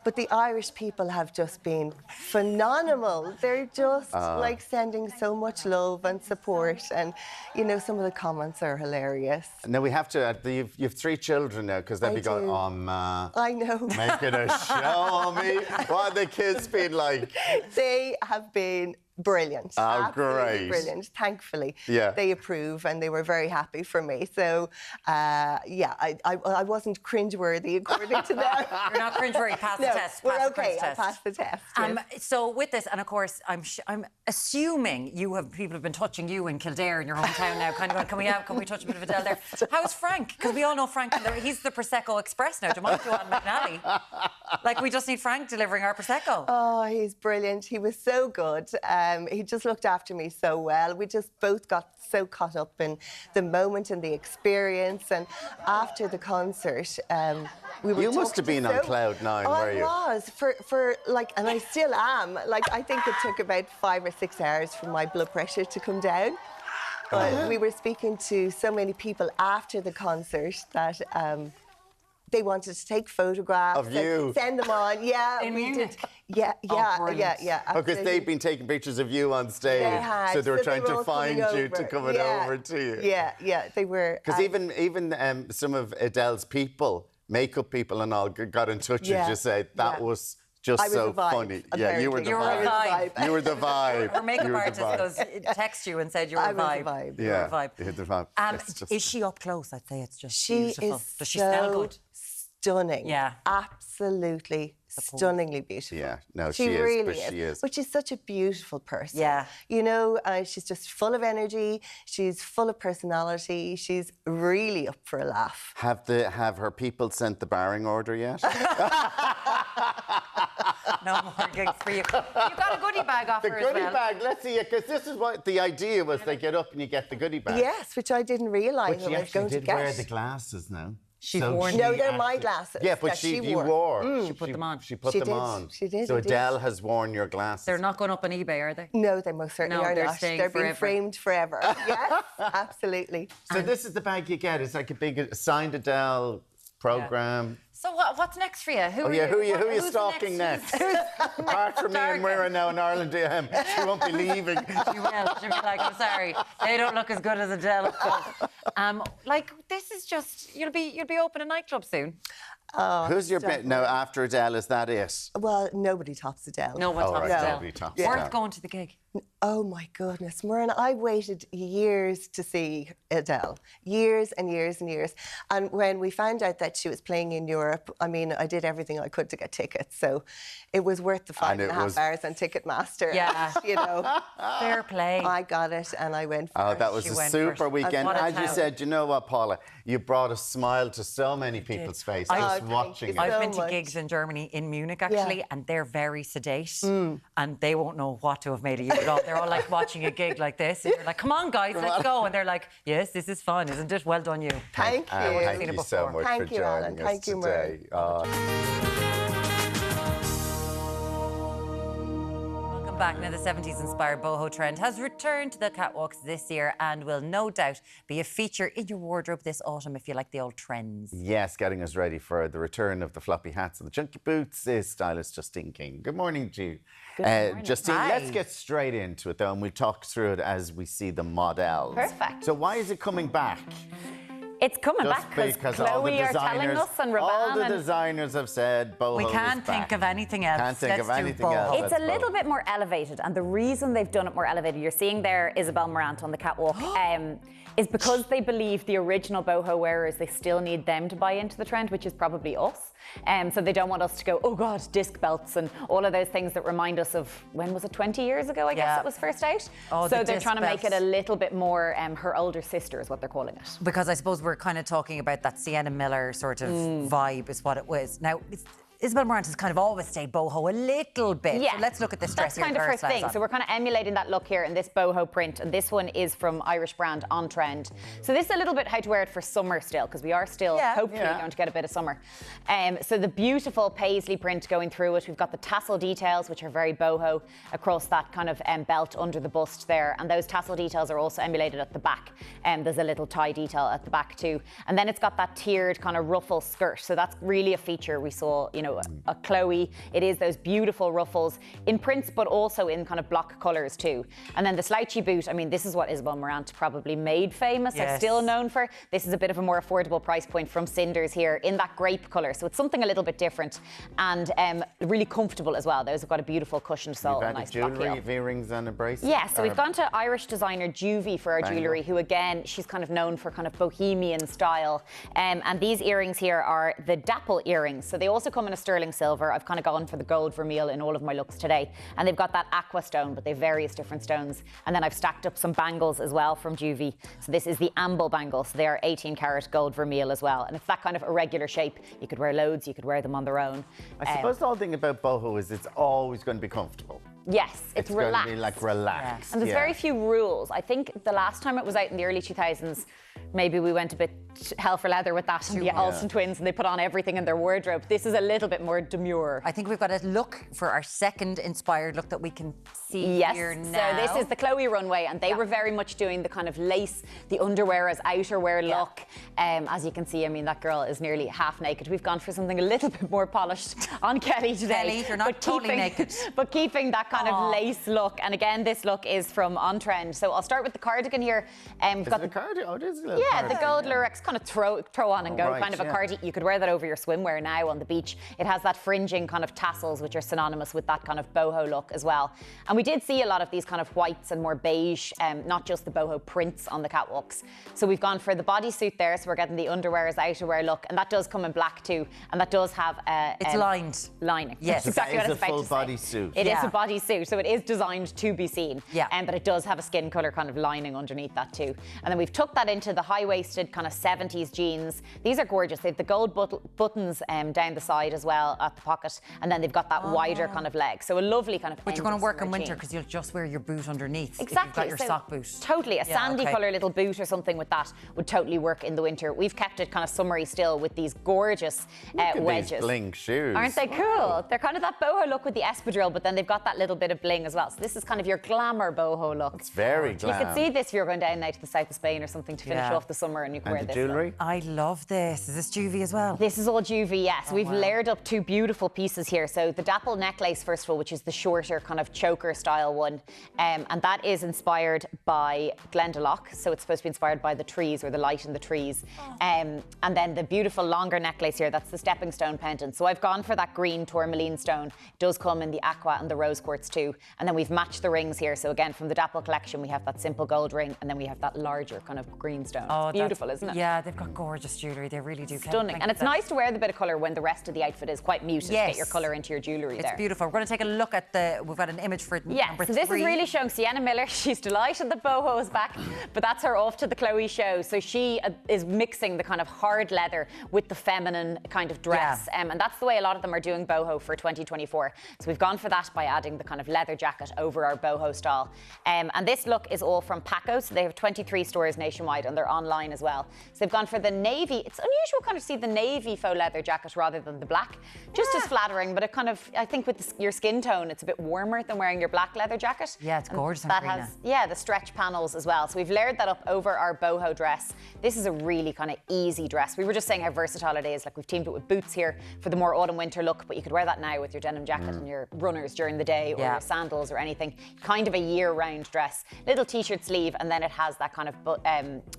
But the Irish people have just been phenomenal. They're just like sending so much love and support, and some of the comments are hilarious. Now we have to. You've 3 children now, because they'll be going, "Oh, ma, I know, making a show on me." What have the kids been like? They have been brilliant. Oh, absolutely great. Brilliant. Thankfully, Yeah. they approve and they were very happy for me. So, I wasn't cringeworthy according to them. You're not cringeworthy. Pass the test. We're okay. I passed the test. Yes. So with this, and of course, I'm assuming people have been touching you in Kildare in your hometown now, kind of going, can we touch a bit of Adele there? How's Frank? Because we all know Frank, he's the Prosecco Express now. Do you mind Joanne McNally? Like, we just need Frank delivering our Prosecco. Oh, he's brilliant. He was so good. He just looked after me so well. We just both got so caught up in the moment and the experience. And after the concert, we were. You must have been on cloud 9, were you? I was for and I still am. Like, I think it took about 5 or 6 hours for my blood pressure to come down. But we were speaking to so many people after the concert that. They wanted to take photographs of you, send them on. Yeah, in Munich. Yeah. Because they've been taking pictures of you on stage, they had. so they were trying to find you to come over to you. Yeah, they were. Because even some of Adele's people, makeup people and all, got in touch with you, say that was. Just so funny. Yeah, you were the vibe. You were the vibe. Her makeup artist texted you and said you were a vibe. Yeah, you were the vibe. Is she up close? I'd say it's just beautiful. Does she smell good? Stunning. Yeah. Absolutely stunningly beautiful. Yeah, no, she is. Really but she is. But she's such a beautiful person. Yeah. She's just full of energy. She's full of personality. She's really up for a laugh. Have her people sent the barring order yet? No more gigs for you. You got a goodie bag off her as well. The goodie bag, let's see it, because this is what the idea was. They get up and you get the goodie bag. Yes, which I didn't realise I was going to get. But she wear the glasses now. No, they're my glasses. Yeah, but you wore. She put them on. She put them on. She did. So Adele has worn your glasses. They're not going up on eBay, are they? No, they most certainly are they're not. Staying They're forever. being framed forever. Yes, absolutely. So this is the bag you get. It's like a big signed Adele program. Yeah. So what's next for you? Who are you stalking next? Apart from me and Mira now in Ireland, she won't be leaving. She will. She'll be like, I'm sorry, they don't look as good as Adele. This is just you'll be open a nightclub soon. Who's your bit now after Adele? Is that it? Well, nobody tops Adele. No one tops Adele. Nobody tops Worth going to the gig. Oh my goodness, Myrna, I waited years to see Adele. Years and years and years. And when we found out that she was playing in Europe, I mean, I did everything I could to get tickets. So it was worth the 5.5 hours on Ticketmaster. Yeah. Fair play. I got it and I went for it. That was a super weekend. As you said, you know what, Paula? You brought a smile to so many people's faces just watching it. I've been to gigs in Germany, in Munich actually, and they're very sedate and they won't know what to have made of you at all. They're all like watching a gig like this and you're like, come on guys, let's go. And they're like, yes, this is fun, isn't it? Well done you. Thank you. Thank you so much for joining us today. Welcome Welcome back. Now, the 70s inspired boho trend has returned to the catwalks this year and will no doubt be a feature in your wardrobe this autumn if you like the old trends. Yes, getting us ready for the return of the floppy hats and the chunky boots is stylist Justine King. Good morning to you. Good morning. Justine, Hi. let's get straight into it though, and we'll talk through it as we see the models. Perfect. So why is it coming back? It's coming Just back because all the Chloe are telling designers- us and Rabanne. all the and designers have said boho We is can't think back. of anything else. Can't think Let's of do anything boho. else. It's a little bit more elevated, and the reason they've done it more elevated, you're seeing there Isabel Marant on the catwalk, is because they believe the original boho wearers, they still need them to buy into the trend, which is probably us. So they don't want us to go, oh God, disc belts and all of those things that remind us of, when was it, 20 years ago, I guess it was first out? Oh, so the they're disc trying to make it belts. a little bit more her older sister is what they're calling it. Because I suppose we're kind of talking about that Sienna Miller sort of vibe is what it was. Now, Isabel Marant has kind of always stayed boho a little bit. Yeah. So let's look at this dress That's here. kind of her thing. So we're kind of emulating that look here in this boho print, and this one is from Irish brand On Trend. So this is a little bit how to wear it for summer still, because we are still hopefully going to get a bit of summer. So the beautiful paisley print going through it. We've got the tassel details, which are very boho, across that kind of belt under the bust there, and those tassel details are also emulated at the back. There's a little tie detail at the back too, and then it's got that tiered kind of ruffle skirt. So that's really a feature we saw, you know, a Chloe. It is those beautiful ruffles in prints, but also in kind of block colours too. And then the slouchy boot, I mean, this is what Isabel Marant probably made famous, or still known for. This is a bit of a more affordable price point from Cinders here in that grape colour. So it's something a little bit different and really comfortable as well. Those have got a beautiful cushioned sole, You've and added nice black heel. jewellery, earrings and a bracelet? Yeah, so Or we've gone to Irish designer Juvie for our Bangle. jewellery, who again, she's kind of known for kind of bohemian style. And these earrings here are the dapple earrings. So they also come in a sterling silver. I've kind of gone for the gold vermeil in all of my looks today. And they've got that aqua stone, but they've various different stones. And then I've stacked up some bangles as well from Juvie. So this is the amble bangle. So they are 18 karat gold vermeil as well. And it's that kind of irregular shape. You could wear loads, you could wear them on their own. I suppose the whole thing about boho is it's always going to be comfortable. Yes, it's relaxed. Going to be like relaxed. And there's very few rules. I think the last time it was out in the early 2000s, maybe we went a bit hell for leather with that and the Olsen twins, and they put on everything in their wardrobe. This is a little bit more demure. I think we've got a look for our second inspired look that we can see here now. So this is the Chloe runway, and they were very much doing the kind of lace, the underwear as outerwear look. As you can see, I mean, that girl is nearly half naked. We've gone for something a little bit more polished on Kelly today. Kelly, you're not totally naked. But keeping that kind of lace look. And again, this look is from On Trend. So I'll start with the cardigan here. Is it a cardigan? Oh, it is a little cardigan. The gold lurex kind of throw on and go, right, kind of a cardi. You could wear that over your swimwear now on the beach. It has that fringing kind of tassels, which are synonymous with that kind of boho look as well. And we did see a lot of these kind of whites and more beige, not just the boho prints on the catwalks. So we've gone for the bodysuit there, so we're getting the underwear as outerwear look, and that does come in black too, and that does have it's lined lining. Yes, that's exactly what I was about to say. It's a full bodysuit. It is a bodysuit, so it is designed to be seen. Yeah. But it does have a skin colour kind of lining underneath that too. And then we've tucked that into the high-waisted kind of 70s jeans. These are gorgeous. They have the gold buttons down the side as well at the pocket, and then they've got that wider kind of leg. So a lovely kind of. But you're going to work in winter because you'll just wear your boot underneath. Exactly. If you've got your sock boot. Totally. A sandy colour little boot or something with that would totally work in the winter. We've kept it kind of summery still with these gorgeous wedges. These bling shoes. Aren't they cool? They're kind of that boho look with the espadrille, but then they've got that little bit of bling as well. So this is kind of your glamour boho look. It's very glam. You could see this if you're going down now to the south of Spain or something to finish off the summer, and you can wear And the this. jewellery? I love this. Is this Juvie as well? This is all Juvie, yes. We've layered up two beautiful pieces here. So the dapple necklace, first of all, which is the shorter kind of choker style one. And that is inspired by Glendalough. So it's supposed to be inspired by the trees or the light in the trees. And then the beautiful longer necklace here, that's the stepping stone pendant. So I've gone for that green tourmaline stone. It does come in the aqua and the rose quartz too. And then we've matched the rings here. So again, from the dapple collection, we have that simple gold ring, and then we have that larger kind of green stone. Oh, it's beautiful, isn't it? Yeah, they've got gorgeous jewellery. They really do. Stunning. And it's nice to wear the bit of colour when the rest of the outfit is quite muted to get your colour into your jewellery there. It's beautiful. We're going to take a look at we've got an image for number so this three. is really showing Sienna Miller. She's delighted that boho is back, but that's her off to the Chloe show. So she is mixing the kind of hard leather with the feminine kind of dress. And that's the way a lot of them are doing boho for 2024. So we've gone for that by adding the kind kind of leather jacket over our boho style. And this look is all from Paco, so they have 23 stores nationwide and they're online as well. So they've gone for the navy. It's unusual kind of see the navy faux leather jacket rather than the black. Just as flattering, but it kind of, I think with your skin tone, it's a bit warmer than wearing your black leather jacket. Yeah, it's gorgeous. That has, the stretch panels as well. So we've layered that up over our boho dress. This is a really kind of easy dress. We were just saying how versatile it is. Like we've teamed it with boots here for the more autumn winter look, but you could wear that now with your denim jacket and your runners during the day or your sandals or anything. Kind of a year-round dress. Little t-shirt sleeve, and then it has that kind of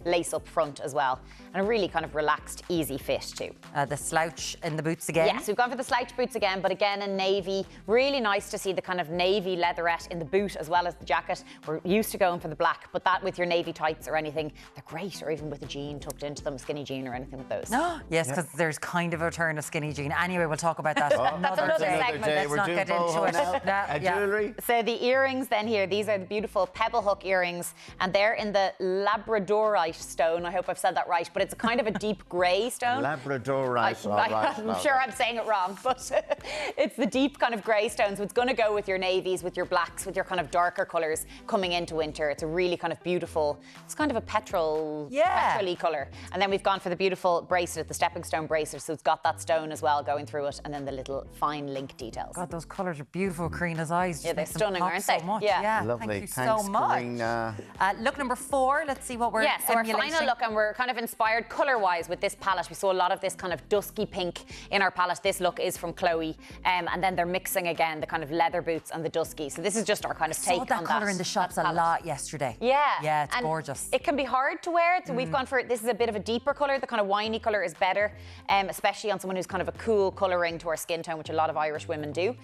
lace up front as well. And a really kind of relaxed, easy fit too. The slouch in the boots again? Yes, we've gone for the slouch boots again, but again in navy. Really nice to see the kind of navy leatherette in the boot as well as the jacket. We're used to going for the black, but that with your navy tights or anything, they're great, or even with a jean tucked into them, skinny jean or anything with those. Yes, because there's kind of a turn of skinny jean. Anyway, we'll talk about that another segment. Let's not get into it. Jewellery. So the earrings then here, these are the beautiful pebble hook earrings, and they're in the labradorite stone. I hope I've said that right, but it's a kind of a deep grey stone. Labradorite. I'm sure I'm saying it wrong, but it's the deep kind of grey stone. So it's going to go with your navies, with your blacks, with your kind of darker colours coming into winter. It's a really kind of beautiful, it's kind of a petrol-y colour. And then we've gone for the beautiful bracelet, the stepping stone bracelet. So it's got that stone as well going through it, and then the little fine link details. God, those colours are beautiful. Karina's eyes. Yeah, they're stunning, aren't they? So much. Yeah. Lovely. Thank you Thanks, so much. Karina. Look number 4. Let's see what we're so our emulating. final look, and we're kind of inspired colour-wise with this palette. We saw a lot of this kind of dusky pink in our palette. This look is from Chloe, and then they're mixing again the kind of leather boots and the dusky. So this is just our kind of take on that. I saw that colour in the shops a lot yesterday. Yeah, it's gorgeous. It can be hard to wear. So we've gone for, this is a bit of a deeper colour. The kind of winey colour is better, especially on someone who's kind of a cool colouring to our skin tone, which a lot of Irish women do.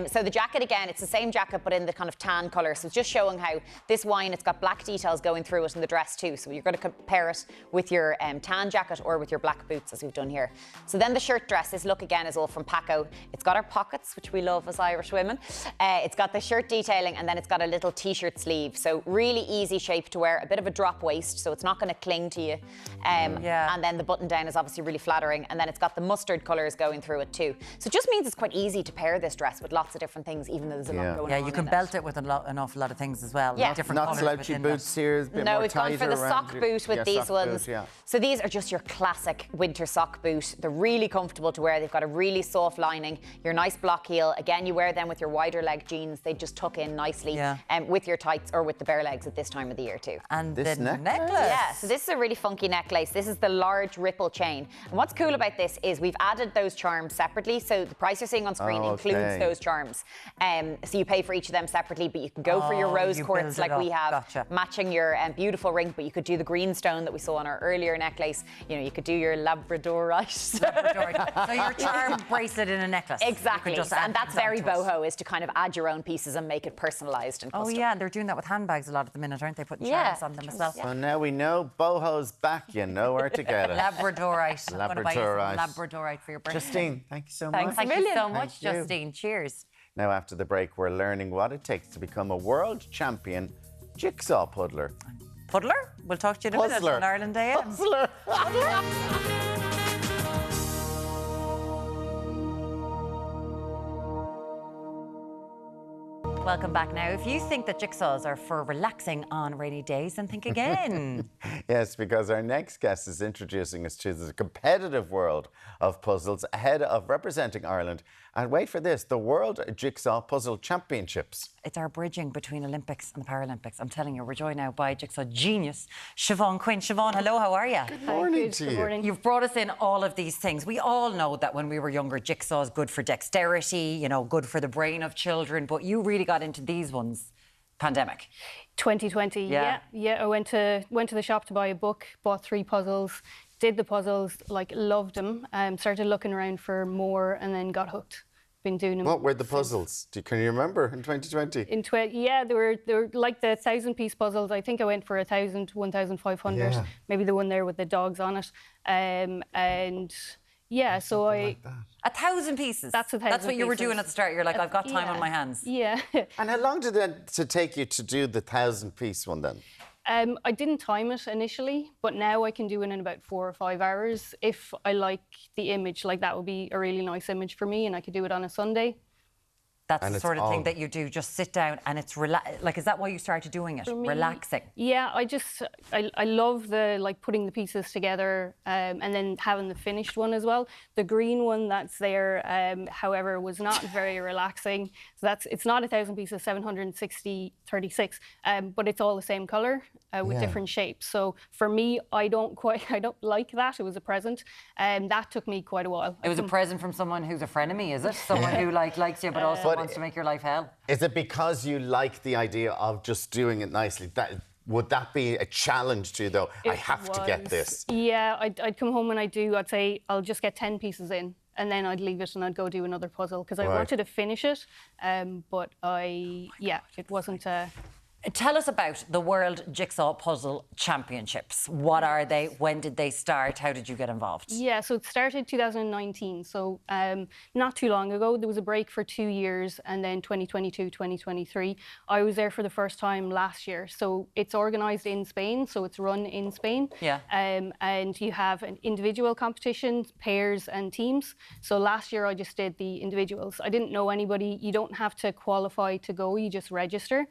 So the jacket again, it's the same jacket but in the kind of tan colour. So it's just showing how this wine, it's got black details going through it in the dress too. So you're going to compare it with your tan jacket or with your black boots as we've done here. So then the shirt dress, this look again is all from Paco. It's got our pockets, which we love as Irish women. It's got the shirt detailing, and then it's got a little t-shirt sleeve. So really easy shape to wear, a bit of a drop waist, so it's not going to cling to you. And then the button down is obviously really flattering, and then it's got the mustard colours going through it too. So it just means it's quite easy to pair this dress with lots of different things, even though there's a lot going on. Yeah, you can belt it with an awful lot of things as well. Yeah. Different Not colours slouchy boots here, a bit no, more we've gone for the sock boot with these ones. Boot, So these are just your classic winter sock boot. They're really comfortable to wear. They've got a really soft lining, your nice block heel. Again, you wear them with your wider leg jeans. They just tuck in nicely with your tights or with the bare legs at this time of the year too. And this the necklace. Yeah, so this is a really funky necklace. This is the large ripple chain. And what's cool about this is we've added those charms separately. So the price you're seeing on screen includes those charms. So you pay for each of them separately, but you can go for your rose quartz like we have, matching your beautiful ring, but you could do the green stone that we saw on our earlier necklace. You know, you could do your labradorite. So your charm bracelet in a necklace. Exactly. And that's very boho, is to kind of add your own pieces and make it personalised and custom. Oh yeah, and they're doing that with handbags a lot at the minute, aren't they? Putting charms on them as well. So now we know boho's back. You know where to get it. Labradorite. Labradorite. Labradorite for your birthday. Justine, thank you so much. Thank you so much, Justine. Cheers. Now, after the break, we're learning what it takes to become a world champion jigsaw puzzler. Puddler? We'll talk to you in a minute on Ireland Day. Puzzler. Welcome back now. If you think that jigsaws are for relaxing on rainy days, then think again. Yes, because our next guest is introducing us to the competitive world of puzzles ahead of representing Ireland. And wait for this, the World Jigsaw Puzzle Championships. It's our bridging between Olympics and the Paralympics. I'm telling you, we're joined now by jigsaw genius, Siobhan Quinn. Siobhan, hello, how are you? Good morning to you. Good morning. You've brought us in all of these things. We all know that when we were younger, jigsaw is good for dexterity, you know, good for the brain of children, but you really got into these ones. Pandemic. 2020, yeah. I went to the shop to buy a book, bought 3 puzzles, did the puzzles, like loved them, started looking around for more, and then got hooked. Been doing them. What were the puzzles? Can you remember in 2020? They were like the 1,000-piece puzzles. I think I went for 1,000, 1,500. Yeah. Maybe the one there with the dogs on it, and. Yeah, so like that. 1,000 pieces. That's 1,000 That's what you were pieces. doing at the start. You're like, I've got time on my hands. Yeah. And how long did it take you to do the 1,000-piece one then? I didn't time it initially, but now I can do it in about 4 or 5 hours. If I like the image, like that would be a really nice image for me, and I could do it on a Sunday. That's And the it's sort of all- thing that you do, just sit down and it's like, is that why you started doing it? For me, Relaxing. Yeah, I love the like putting the pieces together and then having the finished one as well. The green one that's there, however, was not very relaxing. So it's not 1,000 pieces, 736, but it's all the same colour with different shapes. So for me, I don't like that. It was a present, and that took me quite a while. It was a present from someone who's a frenemy, is it? Someone who likes you, but also wants to make your life hell. Is it because you like the idea of just doing it nicely? Would that be a challenge to you, though? I have to get this. Yeah, I'd come home and I'd say I'll just get 10 pieces in, and then I'd leave it and I'd go do another puzzle because I wanted to finish it, but it wasn't. Tell us about the World Jigsaw Puzzle Championships. What are they? When did they start? How did you get involved? Yeah, so it started 2019, so not too long ago. There was a break for 2 years, and then 2022, 2023. I was there for the first time last year. So it's organised in Spain, so it's run in Spain. Yeah. And you have an individual competition, pairs and teams. So last year I just did the individuals. I didn't know anybody. You don't have to qualify to go, you just register.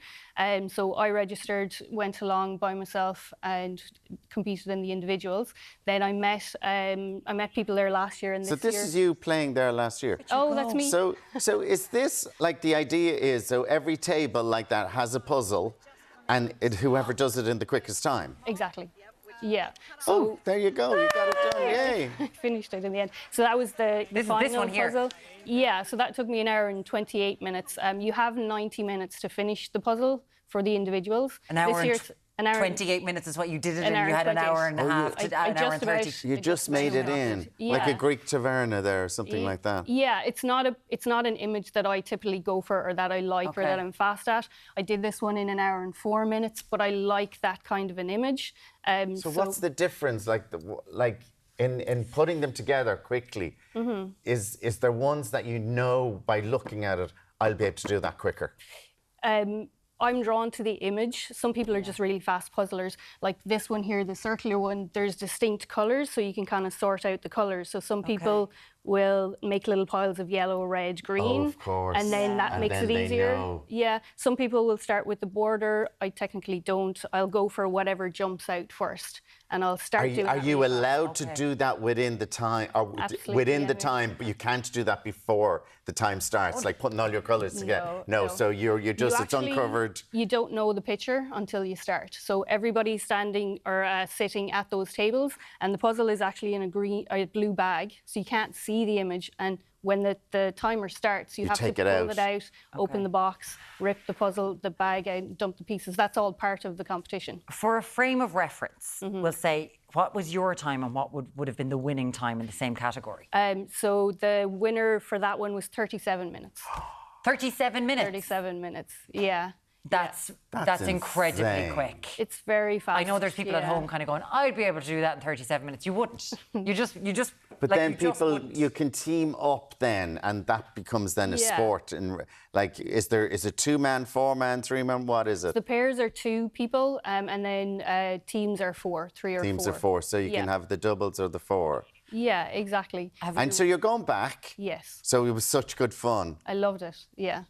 So I registered, went along by myself and competed in the individuals. Then I met people there last year and this year. So this is you playing there last year? Oh, that's me. So is this, like, the idea is, so every table like that has a puzzle and whoever does it in the quickest time? Exactly. Yeah. So there you go. You got it done. Yay. Finished it in the end. So that was the final this one here. puzzle. Yeah. So that took me 1 hour and 28 minutes. You have 90 minutes to finish the puzzle for the individuals. An hour An hour 28 minutes is what you did it in. An hour You had an 28. hour and a half, I an hour and just about- 30. You just made it in, like a Greek taverna there or something like that. Yeah, it's not an image that I typically go for or that I like or that I'm fast at. I did this one in 1 hour and 4 minutes, but I like that kind of an image. So what's the difference, in putting them together quickly? Mm-hmm. Is there ones that you know by looking at it, I'll be able to do that quicker? I'm drawn to the image. Some people are just really fast puzzlers. Like this one here, the circular one, there's distinct colours, so you can kind of sort out the colours. So some people will make little piles of yellow, red, green. Oh, of course. And then that makes it easier. Yeah. Some people will start with the border. I technically don't. I'll go for whatever jumps out first. And I'll start doing Are you allowed to do that within the time, or within the time, but you can't do that before the time starts, like putting all your colours together? No. So you're just, it's uncovered. You don't know the picture until you start. So everybody's standing or sitting at those tables, and the puzzle is actually in a blue bag, so you can't see the image. And when the timer starts, you have to pull it out, open the box, rip the puzzle, the bag out, dump the pieces. That's all part of the competition. For a frame of reference, we'll say, what was your time and what would have been the winning time in the same category? So the winner for that one was 37 minutes. 37 minutes? 37 minutes, yeah. That's incredibly quick. It's very fast. I know there's people at home kind of going, I'd be able to do that in 37 minutes. You wouldn't. You just. But like, then you can team up then, and that becomes then a sport. And like, is it 2-man, 4-man, 3-man? What is it? The pairs are 2 people, and then teams are 4, 3 or 4. Teams are 4, so you can have the doubles or the 4. Yeah, exactly. And so you're going back. Yes. So it was such good fun. I loved it. Yeah.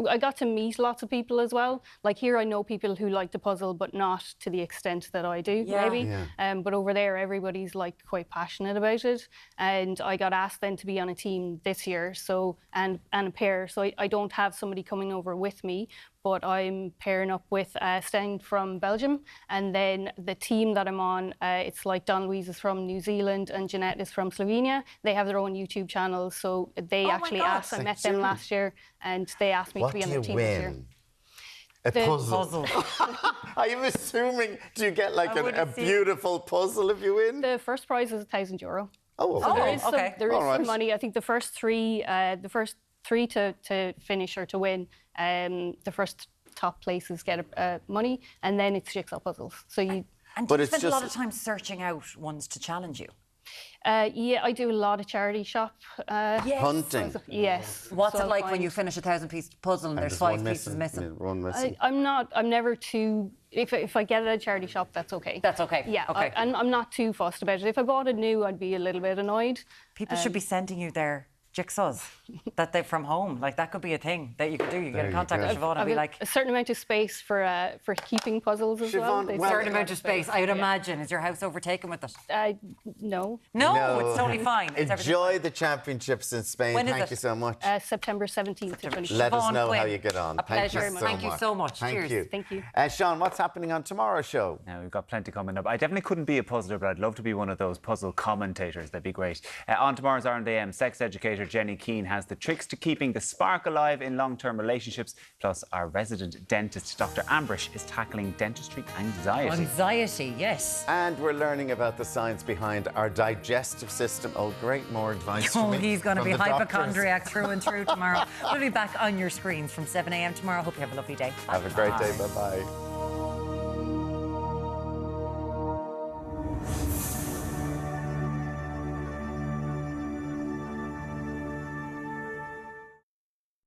I got to meet lots of people as well. Like here, I know people who like to puzzle, but not to the extent that I do, maybe. Yeah. But over there, everybody's like quite passionate about it. And I got asked then to be on a team this year, so and a pair. So I don't have somebody coming over with me, but I'm pairing up with Stijn from Belgium. And then the team that I'm on, it's like Don Louise is from New Zealand and Jeanette is from Slovenia. They have their own YouTube channels, so they actually asked. I met them last year, and they asked me to be on the team this year. A puzzle. I'm assuming, do you get like a beautiful puzzle if you win? The first prize is €1,000. Oh, so there is some money. I think the first three to finish or to win, the first top places get money, and then it's jigsaw puzzles. So you. And do you spend a lot of time searching out ones to challenge you? Yeah, I do a lot of charity shop. Hunting. Yes. What's it like when you finish a 1,000-piece puzzle and there's 5 pieces missing? One missing. I'm never too. If I get it at a charity shop, that's okay. That's okay. Yeah. Okay. I'm not too fussed about it. If I bought it new, I'd be a little bit annoyed. People should be sending you their jigsaws that they're from home. Like, that could be a thing that you could do. You get in contact with Siobhan and be like... A certain amount of space for keeping puzzles as well. A certain amount of space, I would imagine. Is your house overtaken with it? No. No, it's totally fine. Enjoy the championships in Spain. Thank you so much. September 17th. Let us know how you get on. A pleasure. Thank you so much. Thank you. Thank you. Sean, what's happening on tomorrow's show? Now, we've got plenty coming up. I definitely couldn't be a puzzler, but I'd love to be one of those puzzle commentators. That'd be great. On tomorrow's R&AM, sex educator Jenny Keane has the tricks to keeping the spark alive in long-term relationships. Plus, our resident dentist, Dr. Ambrish, is tackling dentistry anxiety. Anxiety, yes. And we're learning about the science behind our digestive system. Oh, great, more advice from me. He's going to be the hypochondriac through and through tomorrow. We'll be back on your screens from 7 a.m. tomorrow. Hope you have a lovely day. Have a great day. Bye-bye.